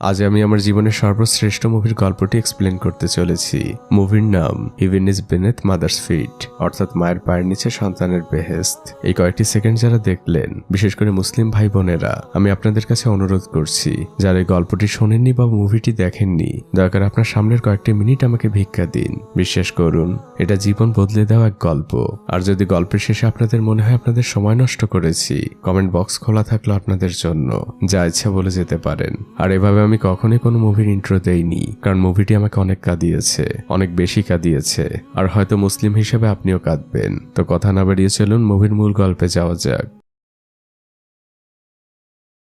আজ আমি আমার জীবনের সর্বশ্রেষ্ঠ মুভির গল্পটি এক্সপ্লেন করতে চলেছি। মুভির নাম heaven is beneath mother's feet, অর্থাৎ মায়ের পায়ের নিচে সন্তানের বেহেশত। এই কয়েকটি সেকেন্ড যারা দেখলেন, বিশেষ করে মুসলিম ভাই বোনেরা, আমি আপনাদের কাছে অনুরোধ করছি, যারা এই গল্পটি শোনেননি বা মুভিটি দেখেননি, দয়া করে আপনার সামনের কয়েকটি মিনিট আমাকে ভিক্ষা দিন। বিশ্বাস করুন, এটা জীবন বদলে দেওয়া এক গল্প। আর যদি গল্পের শেষে আপনাদের মনে হয় আপনাদের সময় নষ্ট করেছি, কমেন্ট বক্স খোলা থাকলো আপনাদের জন্য, যা ইচ্ছা বলে যেতে পারেন। আর এভাবে আমি কখনোই কোনো মুভির ইন্ট্রো দেইনি, কারণ মুভিটি আমাকে অনেক কাঁদিয়েছে, অনেক বেশি কাঁদিয়েছে। আর হয়তো মুসলিম হিসেবে আপনিও কাঁদবেন। তো কথা না বাড়িয়ে চলুন মুভির মূল গল্পে যাওয়া যাক।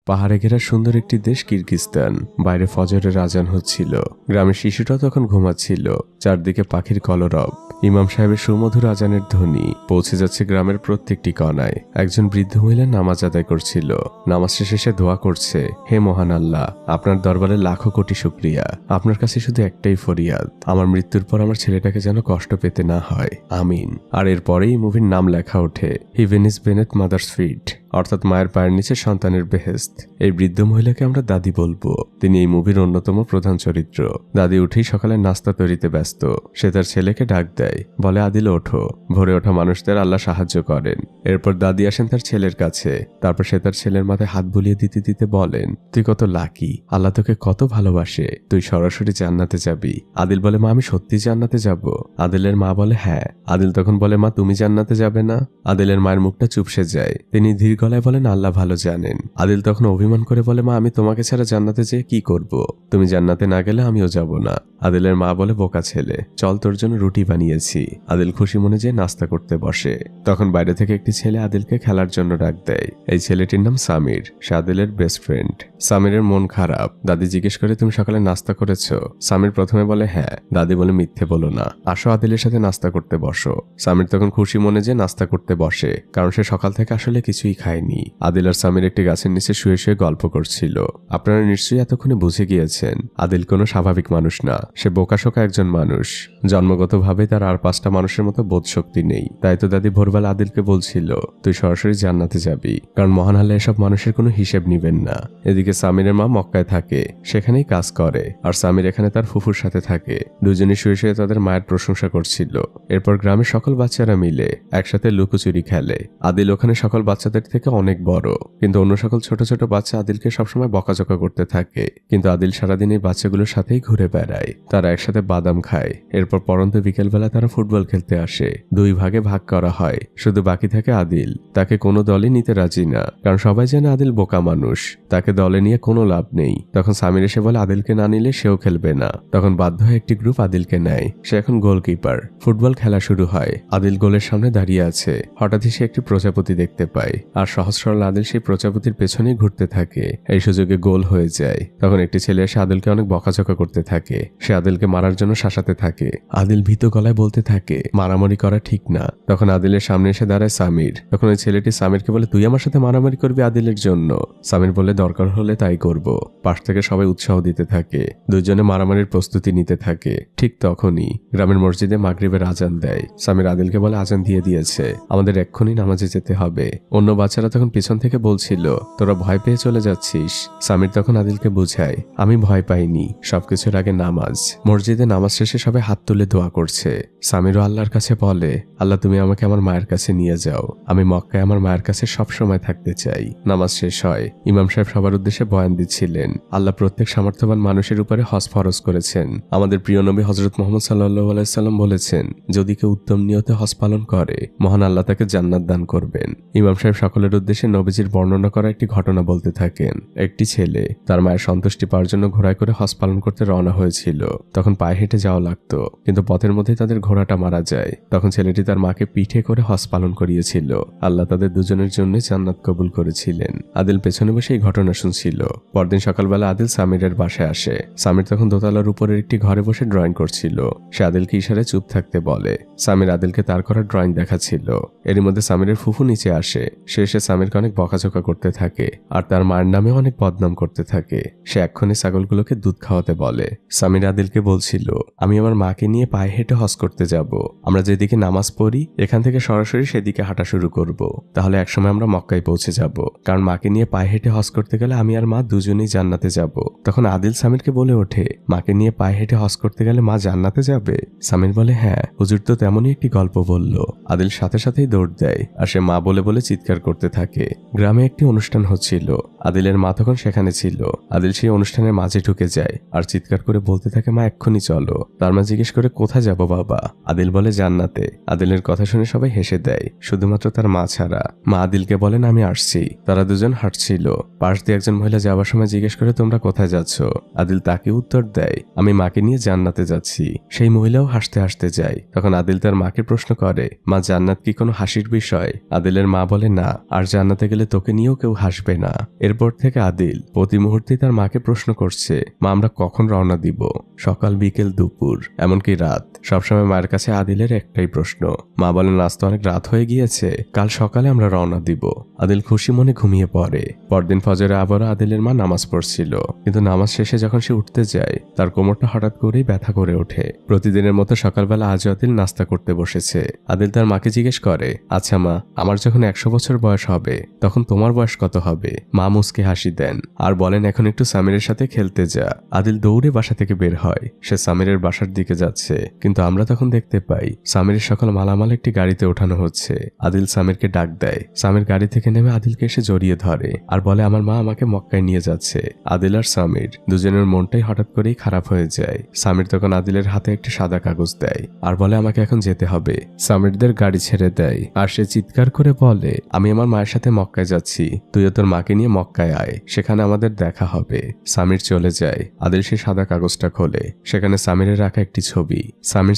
পাহাড়ে ঘেরা সুন্দর একটি দেশ কিরগিস্তান। বাইরে ফজরের আজান হচ্ছিল। গ্রামের শিশুটা তখন ঘুমাচ্ছিল। চারদিকে পাখির কলরব, ইমাম সাহেবের সুমধুর আজানের ধ্বনি পৌঁছে যাচ্ছে গ্রামের প্রত্যেকটি কণায়। একজন বৃদ্ধ মহিলা নামাজ আদায় করছিল। নামাজ শেষে সে দোয়া করছে, হে মহান আল্লাহ, আপনার দরবারে লাখো কোটি শুকরিয়া। আপনার কাছে শুধু একটাই ফরিয়াদ, আমার মৃত্যুর পর আমার ছেলেটাকে যেন কষ্ট পেতে না হয়, আমিন। আর এরপরেই মুভির নাম লেখা ওঠে, heaven is beneath mother's feet, অর্থাৎ মায়ের পায়ের নিচে সন্তানের বেহেশত। এই বৃদ্ধ মহিলাকে আমরা দাদি বলবো। তিনি এই মুভির অন্যতম প্রধান চরিত্র। দাদি উঠেই সকালে নাস্তা তৈরিতে ব্যস্ত। সে তার ছেলেকে ডাক দেয়, বলে, আদিল ওঠো। ভোরে ওঠা মানুষদের আল্লাহ সাহায্য করেন। এরপর দাদি আসেন তার ছেলের কাছে। তারপর সে তার ছেলের মাথায় হাত বুলিয়ে দিতে দিতে বলেন, তুই কত লাকি, আল্লাহ তোকে কত ভালোবাসে, তুই সরাসরি জান্নাতে যাবি। আদিল বলে, মা আমি সত্যি জান্নাতে যাব? আদিলের মা বলে, হ্যাঁ। আদিল তখন বলে, মা তুমি জান্নাতে যাবে না? আদিলের মায়ের মুখটা চুপসে যায়। তিনি ধীর গলায় বলেন, আল্লাহ ভালো জানেন। আদিল তখন অভিমান করে বলে, মা আমি তোমাকে ছাড়া জান্নাতে যেয়ে কি করব? তুমি জান্নাতে না গেলে আমিও যাব না। আদিলের মা বলে, বোকা ছেলে, চল তোর জন্য রুটি বানিয়েছি। আদিল খুশি মনে যেয়ে নাস্তা করতে বসে। তখন বাইরে থেকে একটি ছেলে আদিলকে খেলার জন্য ডাক দেয়। এই ছেলেটির নাম সামির। সে আদিলের বেস্ট ফ্রেন্ড। সামিরের মন খারাপ। দাদি জিজ্ঞেস করে, তুমি সকালে নাস্তা করেছো? সামির প্রথমে বলে, হ্যাঁ। দাদি বলে, মিথ্যে বলো না, আসো আদিলের সাথে নাস্তা করতে বসো। সামির তখন খুশি মনে যে নাস্তা করতে বসে, কারণ সে সকাল থেকে আসলে কিছুই খায়নি। আদিল আর সামির একটি গাছের নিচে শুয়ে শুয়ে গল্প করছিল। আপনারা নিশ্চয়ই এতক্ষণে বুঝে গিয়েছেন, আদিল কোনো স্বাভাবিক মানুষ না। সে বোকাশোকা একজন মানুষ। জন্মগতভাবে তার আর 5টা মানুষের মতো বোধশক্তি নেই। তাই তো দাদি ভোরবেলা আদিলকে বলছিল, তুই সরাসরি জান্নাতে যাবি, কারণ মহান আল্লাহ এসব মানুষের কোনো হিসেব নিবেন না। এদিকে সামিরের মা মক্কায় থাকে, সেখানেই কাজ করে। আর সামির এখানে তার ফুফুর সাথে থাকে। দুজনই শুয়ে শুয়ে তাদের মায়ের প্রশংসা করছিল। এরপর গ্রামের সকল বাচ্চারা মিলে একসাথে লুকোচুরি খেলে। আদিল ওখানে সকল বাচ্চাদের থেকে অনেক বড়, কিন্তু অন্য সকল ছোট ছোট বাচ্চা আদিলকে সবসময় বকাঝকা করতে থাকে। কিন্তু আদিল সারাদিন এই বাচ্চাগুলোর সাথেই ঘুরে বেড়ায়। তারা একসাথে বাদাম খায়। এরপর পরন্ত বিকেলবেলা তারা ফুটবল খেলতে আসে। 2 ভাগে ভাগ করা হয়। শুধু বাকি থাকে আদিল। তাকে কোনো দলই নিতে রাজি না, কারণ সবাই জানে আদিল বোকা মানুষ, তাকে দলে নিয়ে কোনো লাভ নেই। তখন সামির এসে বলে, আদিলকে না নিলে সেও খেলবে না। তখন বাধ্য হয়ে একটি গ্রুপ আদিলকে নেয়। সে এখন গোলকিপার। ফুটবল খেলা শুরু হয়। আদিল গোলের সামনে দাঁড়িয়ে আছে। হঠাৎই সে একটি প্রজাপতি দেখতে পায়। আর সহজ সরল আদিল সেই প্রজাপতির পেছনেই ঘুরতে থাকে। এই সুযোগে গোল হয়ে যায়। তখন একটি ছেলে এসে আদিলকে অনেক বকাঝকা করতে থাকে। সে আদিলকে মারার জন্য শাসাতে থাকে। আদিল ভীত গলায় বলতে থাকে, মারামারি করা ঠিক না। তখন আদিলের সামনে এসে দাঁড়ায় সামির। তখন ওই ছেলেটি সামিরকে বলে, তুই আমার সাথে মারামারি করবি আদিলের জন্য? সামির বলে, দরকার হলে তাই করব। পাশ থেকে সবাই উৎসাহ দিতে থাকে। দুজনে মারামারির প্রস্তুতি নিতে থাকে। ঠিক তখনই গ্রামের মসজিদে মাগরিবের আজান দেয়। সামির আদিলকে বলে, আজান দিয়ে দিয়েছে, আমাদের এক্ষুনি নামাজে যেতে হবে। অন্য বাচ্চারা তখন পিছন থেকে বলছিল, তোরা ভয় পেয়ে চলে যাচ্ছিস। সামির তখন আদিলকে বুঝায়, আমি ভয় পাইনি, সবকিছুর আগে নামাজ। মসজিদে নামাজ শেষে সবাই হাত তুলে দোয়া করছে। সামিরও আল্লাহর কাছে বলে, আল্লাহ তুমি আমাকে আমার মায়ের কাছে নিয়ে যাও, আমি মক্কায় আমার মায়ের কাছে সব সময় থাকতে চাই। নামাজ শেষ হয়। ইমাম সাহেব সবার উদ্দেশ্যে বয়ান দিচ্ছিলেন। আল্লাহ প্রত্যেক সামর্থ্যবান মানুষের উপরে হজ ফরজ করেছেন। আমাদের প্রিয় নবী হযরত মুহাম্মদ সাল্লাল্লাহু আলাইহি সাল্লাম বলেছেন, যদি কেউ উত্তম নিয়তে হজ পালন করে, মহান আল্লাহ তাকে জান্নাত দান করবেন। ইমাম সাহেব সকলের উদ্দেশ্যে নবীজির বর্ণনা করা একটি ঘটনা বলতে থাকেন। একটি ছেলে তার মায়ের সন্তুষ্টি পাওয়ার জন্য ঘোড়ায় করে হজ পালন করতে রওনা হয়েছিল। তখন পায়ে হেঁটে যাওয়া লাগতো, কিন্তু পথের মধ্যেই তাদের ঘোড়াটা মারা যায়। তখন ছেলেটি তার মাকে পিঠে করে হজ পালন করিয়েছিল। আল্লাহ তাদের দুজনের জন্য জান্নাত কবুল করেছিলেন। আদিল পেছনে বসে এই ঘটনা শুনছিল। পরদিন সকালবেলা আদিল সামিরের বাসায় আসে। সামির তখন দোতলার উপরের একটি ঘরে বসে ড্রয়িং করছিল। সে আদিলকে ইশারায় চুপ থাকতে বলে। সামির আদিলকে তার করা ড্রয়িং দেখাচ্ছিল। এর মধ্যে সামিরের ফুফু নিচে আসে। সে সে সামিরকে অনেক বকাঝকা করতে থাকে আর তার মায়ের নামে অনেক বদনাম করতে থাকে। সে এক্ষুনি ছাগলগুলোকে দুধ খাওয়াতে বলে। সামির আদিলকে বলছিল, আমি আমার মাকে নিয়ে পায়ে হেঁটে হজ করতে যাব। আমরা যেদিকে নামাজ পড়ি এখান থেকে সরাসরি সেদিকে হাঁটা শুরু করব। তাহলে একসময় আমরা মক্কায় পৌঁছে যাব, কারণ মাকে নিয়ে পায়ে হেঁটে হজ করতে গেলে আমি আর মা দুজনেই জান্নাতে যাব। তখন আদিল সামিরকে বলে ওঠে, মাকে নিয়ে পায়ে হেঁটে হজ করতে গেলে মা জান্নাতে যাবে? সামির বলে, হ্যাঁ হুজুর তো তেমনই একটি গল্প বলল। আদিল সাথে সাথেই দৌড় দেয় আর সে মা বলে বলে চিৎকার করতে থাকে। গ্রামে একটি অনুষ্ঠান হচ্ছিল, আদিলের মা তখন সেখানে ছিল। আদিল সেই অনুষ্ঠানের মাঝে ঢুকে যায় আর চিৎকার করে বলতে থাকে, মা এক্ষুনি চলো। তার মা জিজ্ঞেস করে, কোথায় যাব বাবা? আদিল বলে, জান্নাতে। আদিলের কথা শুনে সবাই হেসে দেয়, শুধুমাত্র তার মা ছাড়া। মা আদিলকে বলেন, আমি আসছি। তারা দুজন হাঁটছিল। পাশ দিয়ে একজন মহিলা যাওয়ার সময় জিজ্ঞেস করে, তোমরা কোথায় যাচ্ছ? আদিল তাকে উত্তর দেয়, আমি মাকে নিয়ে জান্নাতে যাচ্ছি। সেই মহিলাও হাসতে হাসতে যায়। তখন আদিল তার মাকে প্রশ্ন করে, মা জান্নাত কি কোনো হাসির বিষয়? আদিলের মা বলে, না, আর জান্নাতে গেলে তোকে নিয়েও কেউ হাসবে না। এরপর থেকে আদিল প্রতি মুহূর্তেই তার মাকে প্রশ্ন করছে, মা আমরা কখন রওনা দিব? সকাল, বিকেল, দুপুর, এমনকি রাত, সবসময় মায়ের কাছে আদিলের একটাই প্রশ্ন। মা বলেন, আজ তো অনেক রাত হয়ে গিয়েছে, কাল সকালে আমরা রওনা দিব। আদিল খুশি মনে ঘুমিয়ে পড়ে। পরদিন ফজরে আবারও আদিলের মা নামাজ পড়ছিল, কিন্তু নামাজ শেষে যখন সে উঠতে যায় তার কোমরটা হঠাৎ করেই ব্যথা করে ওঠে। প্রতিদিনের মতো সকালবেলা আজ আদিল নাস্তা করতে বসেছে। আদিল তার মাকে জিজ্ঞেস করে, আচ্ছা মা, আমার যখন 100 বছর বয়স হবে তখন তোমার বয়স কত হবে? মা মুচকে হাসি দেন আর বলেন, এখন একটু সামিরের সাথে খেলতে যা। আদিল দৌড়ে বাসা থেকে বের হয়। সে সামিরের বাসার দিকে যাচ্ছে, কিন্তু আমরা তখন দেখতে পাই সামিরের সকল মালামাল একটি গাড়িতে ওঠানো হচ্ছে। আদিল সামিরকে ডাক দেয়। সামির গাড়ি থেকে নেমে আদিলকে এসে জড়িয়ে ধরে আর বলে, আমার মা আমাকে মক্কায় নিয়ে যাচ্ছে। আদিল আর সামির দুজনের মনটাই হঠাৎ করেই খারাপ হয়ে যায়। সামির তখন আদিলের হাতে একটি সাদা কাগজ দেয় আর বলে, আমাকে এখন যেতে হবে। সামিরদের গাড়ি ছেড়ে দেয় আর সে চিৎকার করে বলে, আমি আমার মায়ের সাথে মক্কায় যাচ্ছি, তুইও তোর মাকে নিয়ে মক্কায় আয়, সেখানে আমাদের দেখা হবে। সামির চলে যায়। আদিল সে সাদা কাগজটা খোলে। সেখানে সামিরের রাখা একটি ছবি।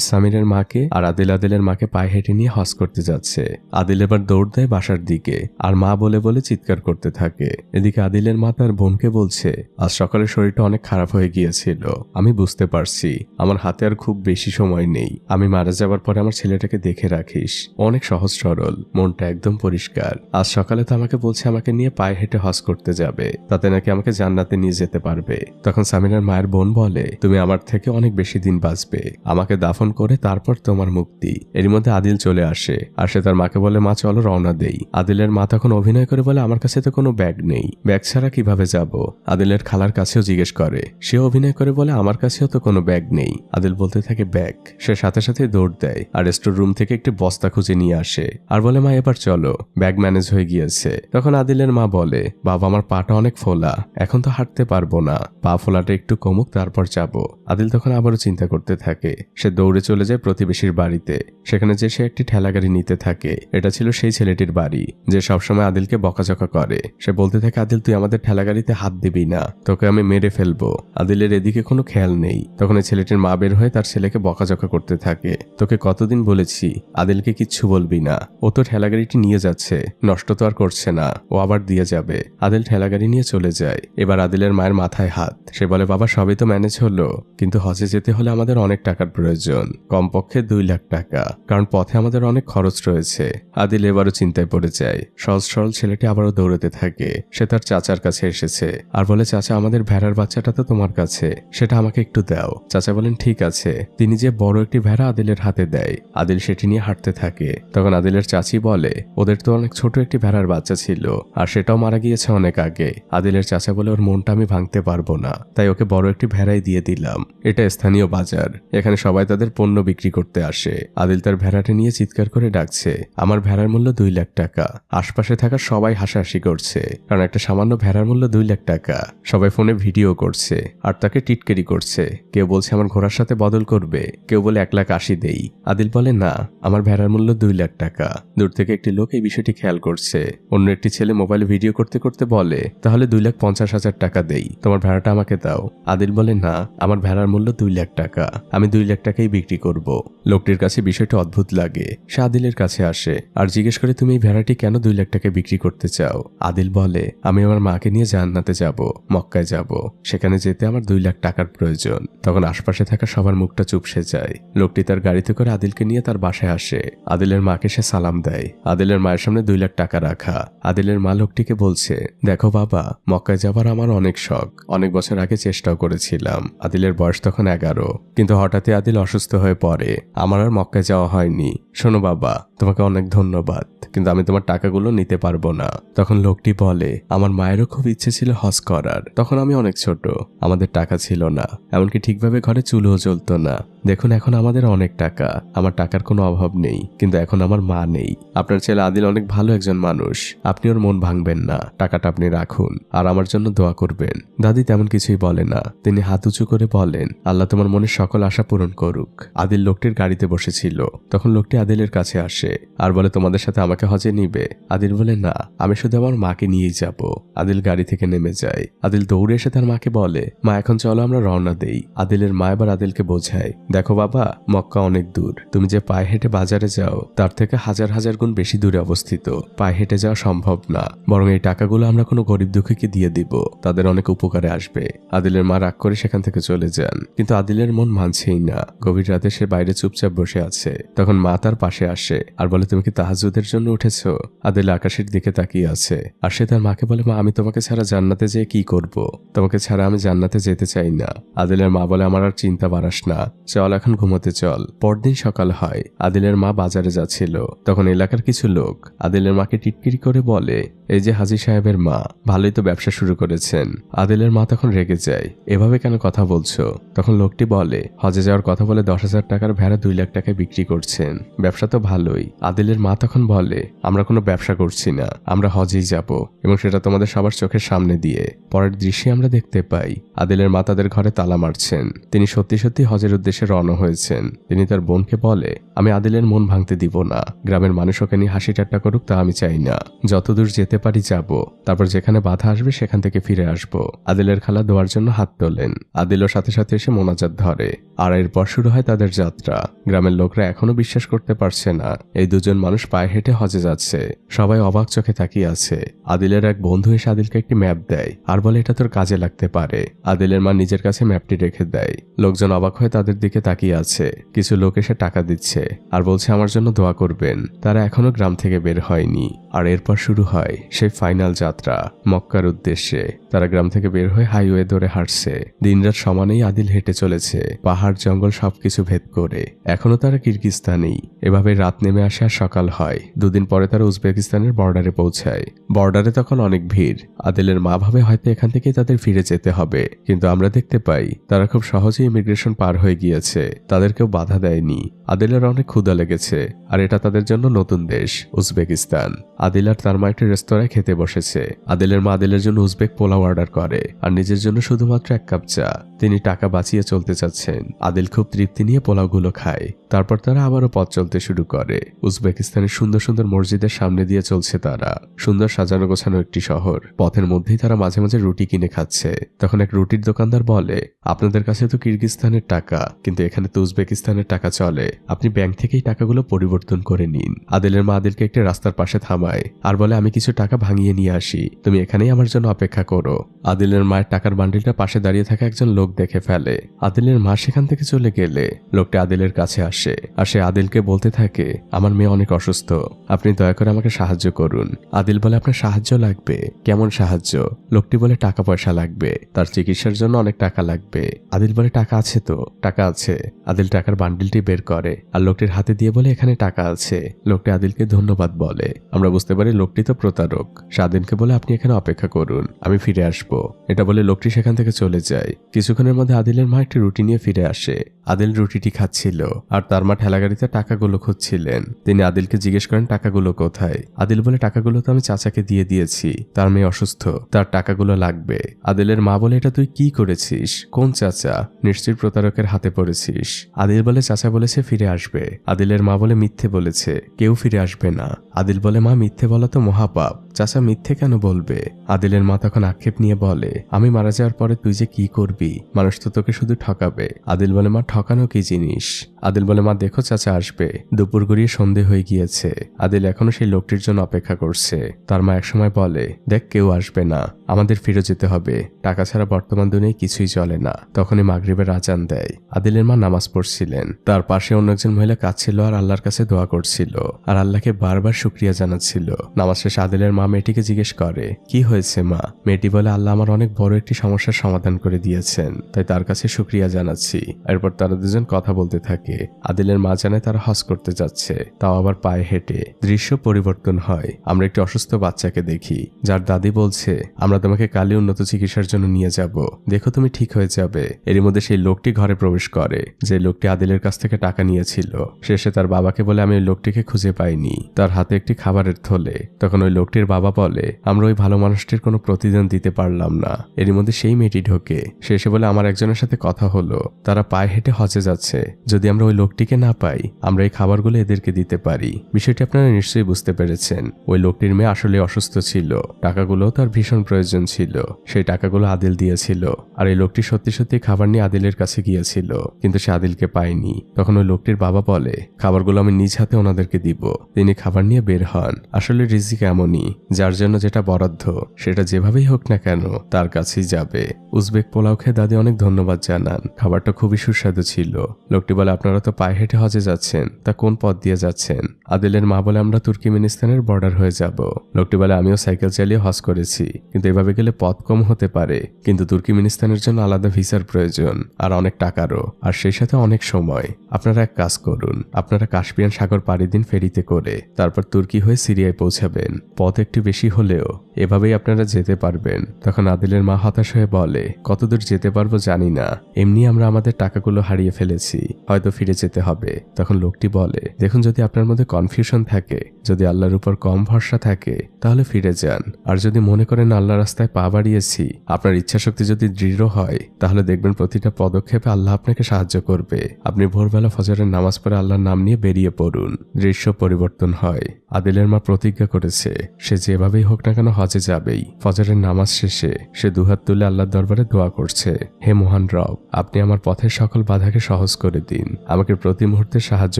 সামিরের মাকে আর আদিলের মাকে পায়ে হেঁটে নিয়ে হজ করতে যাচ্ছে। আদিল এবার দৌড় দেয় বাসার দিকে আর মা বলে বলে চিৎকার করতে থাকে। এদিকে আদিলের মা তার বোনকে বলছে, আজ সকালে শরীরটা অনেক খারাপ হয়ে গিয়েছিল, আমি বুঝতে পারছি আমার হাতে আর খুব বেশি সময় নেই। আমি মারা যাবার পরে আমার ছেলেটাকে দেখে রাখিস, অনেক সহজ সরল, মনটা একদম পরিষ্কার। আজ সকালে তো আমাকে বলছে আমাকে নিয়ে পায়ে হেঁটে হজ করতে যাবে, তাতে নাকি আমাকে জান্নাতে নিয়ে যেতে পারবে। তখন সামিরার মায়ের বোন বলে, তুমি আমার থেকে অনেক বেশি দিন বাঁচবে, আমাকে দাফন করে তারপর তোমার মুক্তি। এর মধ্যে আদিল চলে আসে আর সে তার মাকে বলে, মা চলো রওনা দেই। আদিলের মা তখন অভিনয় করে বলে, আমার কাছে তো কোনো ব্যাগ নেই, ব্যাগ ছাড়া কিভাবে যাব? আদিলের খালার কাছেও জিজ্ঞেস করে, সে অভিনয় করে বলে, আমার কাছেও তো কোনো ব্যাগ নেই। আদিল বলতে থাকে ব্যাগ। সে সাথে সাথে দৌড় দেয় আর স্টোর রুম থেকে একটি বস্তা খুঁজে নিয়ে আসে আর বলে, মা এবার চলো, ব্যাগ ম্যানেজ হয়ে গিয়েছে। তখন আদিলের মা বলে, বাবা আমার পাটা অনেক ফোলা, এখন তো হাঁটতে পারবো না, পা ফোলাটা একটু কমুক তারপর যাব। আদিল তখন আবারও চিন্তা করতে থাকে। সে দৌড়ে চলে যায় প্রতিবেশীর বাড়িতে। সেখানে যে সে একটি ঠেলাগাড়ি নিতে থাকে। এটা ছিল সেই ছেলেটির বাড়ি যে সবসময় আদিলকে বকাঝকা করে। সে বলতে থাকে, আদিল তুই আমাদের ঠেলাগাড়িতে হাত দিবি না, তোকে আমি মেরে ফেলবো। আদিলের এদিকে কোনো খেয়াল নেই। তখন এই ছেলেটির মা বের হয়ে তার ছেলেকে বকাঝকা করতে থাকে, তোকে কতদিন বলেছি আদিলকে কিচ্ছু বলবি না, ও তো ঠেলাগাড়িটি নিয়ে যাচ্ছে, নষ্ট তো আর করছে না, ও আবার দিয়ে যাবে। আদিল ঠেলাগাড়ি নিয়ে চলে যায়। এবার আদিলের মায়ের মাথায় হাত। সে বলে, বাবা সবই তো ম্যানেজ হলো, কিন্তু হজে যেতে হলে আমাদের অনেক টাকার প্রয়োজন, কমপক্ষে 2 লাখ টাকা, কারণ পথে আমাদের অনেক খরচ রয়েছে। আদিল এবারও চিন্তায় পড়ে যায়। সহজ সরল ছেলেটি আবারও দৌড়াতে থাকে। সে তার চাচার কাছে এসেছে আর বলে, চাচা আমাদের ভেড়ার বাচ্চাটা তো তোমার কাছে, সেটা আমাকে একটু দাও। চাচা বলেন, ঠিক আছে। তিনি যে বড় একটি ভেড়া আদিলের হাতে দেয়। আদিল সেটি নিয়ে হাঁটতে থাকে। তখন আদিলের চাচি বলে, ওদের তো অনেক ছোট একটি ভেড়ার বাচ্চা ছিল আর সেটাও মারা গিয়েছে অনেক আগে। আদিলের চাচা বলে, ওর মনটা আমি ভাঙতে পারবো না, তাই ওকে বড় একটি ভেড়াই দিয়ে দিলাম। এটা স্থানীয় বাজার, এখানে সবাই তাদের পণ্য বিক্রি করতে আসে। আদিল তার ভেড়াটি নিয়ে চিৎকার করে ডাকছে, আমার ভেড়ার মূল্য 2 লাখ টাকা। আশপাশে থাকা সবাই হাসাহাসি করছে, কারণ একটা সামান্য ভেড়ার মূল্য 2 লাখ টাকা। সবাই ফোনে ভিডিও করছে আর তাকে টিটকেরি করছে। কেউ বলছে আমার ঘোড়ার সাথে বদল করবে, কেউ বলে 1,80,000 দেই। আদিল বলে, না, আমার ভেড়ার মূল্য 2 লাখ টাকা। দূর থেকে একটি লোক এই বিষয়টি খেয়াল করছে। অন্য একটি ছেলে মোবাইলে ভিডিও করতে করতে বলে, তাহলে 2,50,000 টাকা দেই, তোমার ভেড়াটা আমাকে দাও। আদিল বলে, না, আমার ভেড়ার মূল্য 2 লাখ টাকা, আমি 2 লাখ টাকাই বিক্রি করব। লোকটির কাছে বিষয়টা অদ্ভুত লাগে। সে আদিলের কাছে আসে আর জিজ্ঞেস করে, তুমি এই ভেড়াটি কেন 2 লাখ টাকা বিক্রি করতে চাও? আদিল বলে, আমি আমার মাকে নিয়ে জান্নাতে যাব, মক্কায় যাব, সেখানে যেতে আমার 2 লাখ টাকার প্রয়োজন। তখন আশপাশে থাকা সবার মুখটা চুপসে যায়। লোকটি তার গাড়িতে করে আদিলকে নিয়ে তার বাসায় আসে। আদিলের মাকে সে সালাম দেয়। আদিলের মায়ের সামনে 2 লাখ টাকা টাকা রাখা। আদিলের মা লোকটিকে বলছে, দেখো বাবা, মক্কায় যাবার আমার অনেক শখ, অনেক বছর আগে চেষ্টাও করেছিলাম। আদিলের বয়স তখন 11, কিন্তু হঠাৎই আদিল অসুস্থ হয়ে পড়ে, আমার আর মক্কায় যাওয়া হয়নি। শোনো বাবা, তোমাকে অনেক ধন্যবাদ, কিন্তু আমি তোমার টাকাগুলো নিতে পারবো না। তখন লোকটি বলে, আমার মায়েরও খুব ইচ্ছে ছিল হজ করার, তখন আমি অনেক ছোট, আমাদের টাকা ছিল না, এমনকি ঠিকভাবে ঘরে চুলোও জ্বলতো না। দেখুন এখন আমাদের অনেক টাকা, আমার টাকার কোনো অভাব নেই, কিন্তু এখন আমার মা নেই। আপনার ছেলে আদিল অনেক ভালো একজন মানুষ, আপনি ওর মন ভাঙবেন না, টাকাটা আপনি রাখুন আর আমার জন্য দোয়া করবেন। দাদি তেমন কিছুই বলে না, তিনি হাত উঁচু করে বলেন, আল্লাহ তোমার মনের সকল আশা পূরণ করুক। আদিল লোকটির গাড়িতে বসেছিল, তখন লোকটি আদিলের কাছে আসে আর বলে, তোমাদের সাথে আমাকে হজে নিবে? আদিল বলে, না, আমি শুধু আমার মাকে নিয়েই যাব। আদিল গাড়ি থেকে নেমে যায়। আদিল দৌড়ে এসে তার মাকে বলে, মা এখন চলো আমরা রওনা দেই। আদিলের মা এবার আদিলকে বোঝায়, দেখো বাবা, মক্কা অনেক দূর, তুমি যে পায়ে হেঁটে বাজারে যাও তার থেকে হাজার হাজার গুণ বেশি দূরে অবস্থিত, পায়ে হেঁটে যাওয়া সম্ভব না, বরং এই টাকাগুলো আমরা কোনো গরিব দুঃখীকে দিয়ে দিব, তাদের অনেক উপকারে আসবে। আদিলের মা রাগ করে সেখান থেকে চলে যান, কিন্তু আদিলের মন মানছেই না। গভীর রাতে সে বাইরে চুপচাপ বসে আছে, তখন মা তার পাশে আসে আর বলে, তুমি কি তাহাজ্জুদের জন্য উঠেছো? আদিল আকাশের দিকে তাকিয়ে আছে আর সে তার মাকে বলে, মা আমি তোমাকে ছাড়া জান্নাতে যেয়ে কি করব? তোমাকে ছাড়া আমি জান্নাতে যেতে চাই না। আদিলের মা বলে, আমার আর চিন্তা বাড়াস না, চল এখন ঘুমোতে চল। পরদিন সকাল হয়, আদিলের মা বাজারে যাচ্ছিল, তখন এলাকার কিছু লোক আদিলের মাকে টিটকিরি করে বলে, এই যে হাজী সাহেবের মা, ভালোই তো ব্যবসা শুরু করেছেন। আদিলের মা তখন রেগে যায়, এভাবে কেন কথা বলছো? তখন লোকটি বলে, হজে যাওয়ার কথা বলে 10,000 টাকার ভেড়া 2 লাখ টাকায় বিক্রি করছেন, ব্যবসা তো ভালোই। আদিলের মা তখন বলে, আমরা কোনো ব্যবসা করছি না, আমরা হজেই যাব, এবং সেটা তোমাদের সবার চোখের সামনে দিয়ে। পরের দৃশ্যে আমরা দেখতে পাই আদিলের মা তাদের ঘরে তালা মারছেন, তিনি সত্যি সত্যি হজের উদ্দেশ্যে রওনা হয়েছেন। তিনি তার বোনকে বলে, আমি আদিলের মন ভাঙতে দিব না, গ্রামের মানুষ ওকে নিয়ে হাসি ঠাট্টা করুক তা আমি চাই না, যতদূর যেতে পারি যাব, তারপর যেখানে বাধা আসবে সেখান থেকে ফিরে আসব। আদিলের খালা দোয়ার জন্য হাত তোলেন, আদিলও সাথে সাথে এসে মোনাজাত ধরে, আর এরপর শুরু হয় তাদের যাত্রা। গ্রামের লোকরা এখনো বিশ্বাস করতে পারছে না এই দুজন মানুষ পায়ে হেঁটে হজে যাচ্ছে, সবাই অবাক চোখে তাকিয়ে আছে। আদিলের এক বন্ধু এসে আদিলকে একটি ম্যাপ দেয় আর বলে, এটা তোর কাজে লাগতে পারে। আদিলের মা নিজের কাছে ম্যাপটি রেখে দেয়। লোকজন অবাক হয়ে তাদের দিকে তাকিয়ে আছে, কিছু লোক এসে টাকা দিচ্ছে আর বলছে আমার জন্য দোয়া করবেন। তারা এখনো গ্রাম থেকে বের হয়নি, আর এরপর শুরু হয় সেই ফাইনাল যাত্রা মক্কার উদ্দেশ্যে। তারা গ্রাম থেকে বের হয়ে হাইওয়ে ধরে হাঁটছে, দিনরাত সমানেই আদিল হেঁটে চলেছে, পাহাড় জঙ্গল সবকিছু ভেদ করে। এখনো তারা কিরগিস্তানেই। এভাবে রাত নেমে আসে আর সকাল হয়। 2 দিন পরে তারা উজবেকিস্তানের বর্ডারে পৌঁছায়। বর্ডারে তখন অনেক ভিড়। আদিলের মা ভাবে হয়তো এখান থেকে তাদের ফিরে যেতে হবে, কিন্তু আমরা দেখতে পাই তারা খুব সহজেই ইমিগ্রেশন পার হয়ে গিয়েছে, তাদের কেউ বাধা দেয়নি। আদিলের অনেক ক্ষুধা লেগেছে, আর এটা তাদের জন্য নতুন দেশ উজবেকিস্তান। আদিল আর তার মা একটি রেস্তোরাঁয় খেতে বসেছে। আদিলের মা আদিলের জন্য উজবেক পোলাও অর্ডার করে আর নিজের জন্য শুধুমাত্র 1 কাপ চা। তিনি টাকা বাঁচিয়ে চলতে চাচ্ছেন। আদিল খুব তৃপ্তি নিয়ে পোলাওগুলো খায়। তারপর তারা আবারও পথ চলতে শুরু করে। উজবেকিস্তানের সুন্দর সুন্দর মসজিদের সামনে দিয়ে চলছে তারা। সুন্দর সাজানো গোছানো একটি শহর। পথের মধ্যেই তারা মাঝে মাঝে রুটি কিনে খাচ্ছে। তখন এক রুটির দোকানদার বলে, আপনাদের কাছে তো কিরগিস্তানের টাকা, কিন্তু এখানে তো উজবেকিস্তানের টাকা চলে, আপনি ব্যাংক থেকেই টাকাগুলো পরিবর্তন করে নিন। আদিলের মা আদিলকে একটি রাস্তার পাশে থামায় আর বলে, আমি কিছু টাকা ভাঙিয়ে নিয়ে আসি, তুমি এখানেই আমার জন্য অপেক্ষা করো। আদিলের মায়ের টাকার বান্ডিলটা পাশে দাঁড়িয়ে থাকা একজন লোক দেখে ফেলে। আদিলের মা সেখান থেকে চলে গেলে লোকটা আদিলের কাছে আসে আর সে আদিলকে বলতে থাকে, আমার মেয়ে অনেক অসুস্থ, আপনি দয়া করে আমাকে সাহায্য করুন। আদিল বলে, আপনার সাহায্য লাগবে? কেমন সাহায্য? লোকটি বলে, টাকা পয়সা লাগবে, তার চিকিৎসার জন্য অনেক টাকা লাগবে। আদিল বলে, টাকা আছে তো? টাকা আছে। আদিল টাকার বান্ডিলটি বের করে আর লোকটির হাতে দিয়ে বলে, এখানে টাকা আছে। লোকটি আদিলকে ধন্যবাদ বলে। আমরা বুঝতে পারি লোকটি তো প্রতারক। সে আদিলকে বলে, আপনি এখানে অপেক্ষা করুন, আমি ফিরে আসবো। এটা বলে লোকটি সেখান থেকে চলে যায়। কিছুক্ষণের মধ্যে আদিলের মা একটি রুটি নিয়ে ফিরে আসে। আদিল রুটিটি খাচ্ছিল আর তার মা ঠেলাগাড়িতে টাকাগুলো খুঁজছিলেন। তিনি আদিলকে জিজ্ঞেস করেন, টাকাগুলো কোথায়? আদিল বলে, টাকাগুলো তো আমি চাচাকে দিয়ে দিয়েছি, তার মেয়ে অসুস্থ, তার টাকাগুলো লাগবে। আদিলের মা বলে, এটা তুই কি করেছিস? কোন চাচা? নিশ্চয়ই প্রতারকের হাতে পড়েছিস। আদিল বলে, চাচা বলেছে ফিরে আসবে। আদিলের মা বলে, মিথ্যে বলেছে, কেউ ফিরে আসবে না। আদিল বলে, মা মিথ্যে বলা তো মহাপাপ, চাচা মিথ্যে কেন বলবে? আদিলের মা তখন আক্ষেপ নিয়ে বলে, আমি মারা যাওয়ার পরে তুই যে কি করবি? মানুষ তো তোকে শুধু ঠকাবে। আদিল বলে, মা ঠকানো কি জিনিস? আদিল বলে, মা দেখো চাচা আসবে, দুপুর গড়িয়ে সন্ধে হয়ে গিয়েছে। আদিল এখনো সেই লোকটির জন্য অপেক্ষা করছে। তার মা একসময় বলে, দেখ কেউ আসবে না, আমাদের ফিরে যেতে হবে, টাকা ছাড়া বর্তমান দুনিয়ায় কিছুই চলে না। তখনই মাগরিবের আজান দেয়। আদিলের মা নামাজ পড়ছিলেন, তার পাশে অন্য একজন মহিলা কাঁদছিল আর আল্লাহর কাছে দোয়া করছিল আর আল্লাহকে বারবার শুকরিয়া জানাচ্ছিল। নামাজ শেষে আদিলের মা মেয়েটিকে জিজ্ঞেস করে, কি হয়েছে মা? মেয়েটি বলে, আল্লাহ আমার অনেক বড় একটি সমস্যার সমাধান করে দিয়েছেন, তাই তার কাছে শুকরিয়া জানাচ্ছি। এরপর তারা দুজন কথা বলতে থাকে। আদিলের মা জানায় তারা হজ করতে যাচ্ছে, তাও আবার পায়ে হেঁটে। দৃশ্য পরিবর্তন হয়। আমরা একটি অসুস্থ বাচ্চাকে দেখি, যার দাদি বলছে, আমরা তোমাকে কালই উন্নত চিকিৎসার জন্য নিয়ে যাব, দেখো তুমি ঠিক হয়ে যাবে। এরই মধ্যে সেই লোকটি ঘরে প্রবেশ করে, যে লোকটি আদিলের কাছ থেকে টাকা নিয়েছিল। শেষে তার বাবাকে বলে, আমি ওই লোকটিকে খুঁজে পাইনি। তার হাতে একটি খাবারের থলে। তখন ওই লোকটির বাবা বলে, আমরা ওই ভালো মানুষটির কোনো প্রতিদান দিতে পারলাম না। এরই মধ্যে সেই মেয়েটি ঢোকে। শেষে বলে, আমার একজনের সাথে কথা হলো, তারা পায়ে হেঁটে হজে যাচ্ছে। যদি আমরা ওই লোকটিকে না পাই, আমরা এই খাবারগুলো এদেরকে দিতে পারি। বিষয়টি আপনারা নিশ্চয়ই বুঝতে পেরেছেন। ওই লোকটির মেয়ে আসলে অসুস্থ ছিল, টাকাগুলো তার ভীষণ প্রয়োজন ছিল। সেই টাকাগুলো আদিল দিয়েছিল। আর এই লোকটি সত্যি সত্যি খাবার নিয়ে আদিলের কাছে গিয়েছিল, কিন্তু সে আদিলকে পায়নি। তখন ওই লোকটির বাবা বলে, খাবারগুলো আমি নিজ হাতে ওনাদেরকে দিব। তিনি খাবার নিয়ে বের হন। আসলে রিজিক এমনই, যার জন্য যেটা বরাদ্দ সেটা যেভাবেই হোক না কেন তার কাছেই যাবে। উজবেক পোলাও খেয়ে দাদি অনেক ধন্যবাদ জানান। খাবারটা খুবই সুস্বাদু ছিল। লোকটি বলে, আপনারা তো পায়ে হেঁটে হজে যাচ্ছেন, তা কোন পথ দিয়ে যাচ্ছেন? আদিলের মা বলে, আমরা তুর্কিমেনিস্তানের বর্ডার হয়ে যাব। লোকটি বলে, আমিও সাইকেল চালিয়ে হজ করেছি, কিন্তু এভাবে গেলে পথ কম হতে পারে। কিন্তু তুর্কিমেনিস্তানের জন্য আলাদা ভিসার প্রয়োজন আর অনেক টাকারও, আর সেই সাথে অনেক সময়। আপনারা এক কাজ করুন, আপনারা কাস্পিয়ান সাগর পাড়ি দিন ফেরিতে করে, তারপর তুর্কি হয়ে সিরিয়ায় পৌঁছাবেন। পথ একটু বেশি হলেও এভাবেই আপনারা যেতে পারবেন। তখন আদিলের মা হতাশ হয়ে বলে, কতদূর যেতে পারবো জানি না, এমনি আমরা আমাদের টাকাগুলো হারিয়ে ফেলেছি, হয়তো ফিরে যেতে হবে। তখন লোকটি বলে, দেখুন, যদি আপনার মধ্যে কনফিউশন থাকে, যদি আল্লাহর উপর কম ভরসা থাকে, তাহলে ফিরে যান। আর যদি মনে করেন আল্লাহ রাস্তায় পা বাড়িয়েছি, আপনার ইচ্ছাশক্তি যদি দৃঢ় হয়, তাহলে দেখবেন প্রতিটা পদক্ষেপে আল্লাহ আপনাকে সাহায্য করবে। আপনি ভোরবেলা ফজরের নামাজ পড়ে আল্লাহর নাম নিয়ে বেরিয়ে পড়ুন। দৃশ্য পরিবর্তন হয়। আদিলের মা প্রতিজ্ঞা করেছে, সে যেভাবেই হোক না কেন হজে যাবেই। ফজরের নামাজ শেষে সে দুহাত তুলে আল্লাহর দরবারে দোয়া করছে, হে মহান রব, আপনি আমার পথের সকল বাধাকে সহজ করে দিন, আমাকে প্রতি মুহূর্তে সাহায্য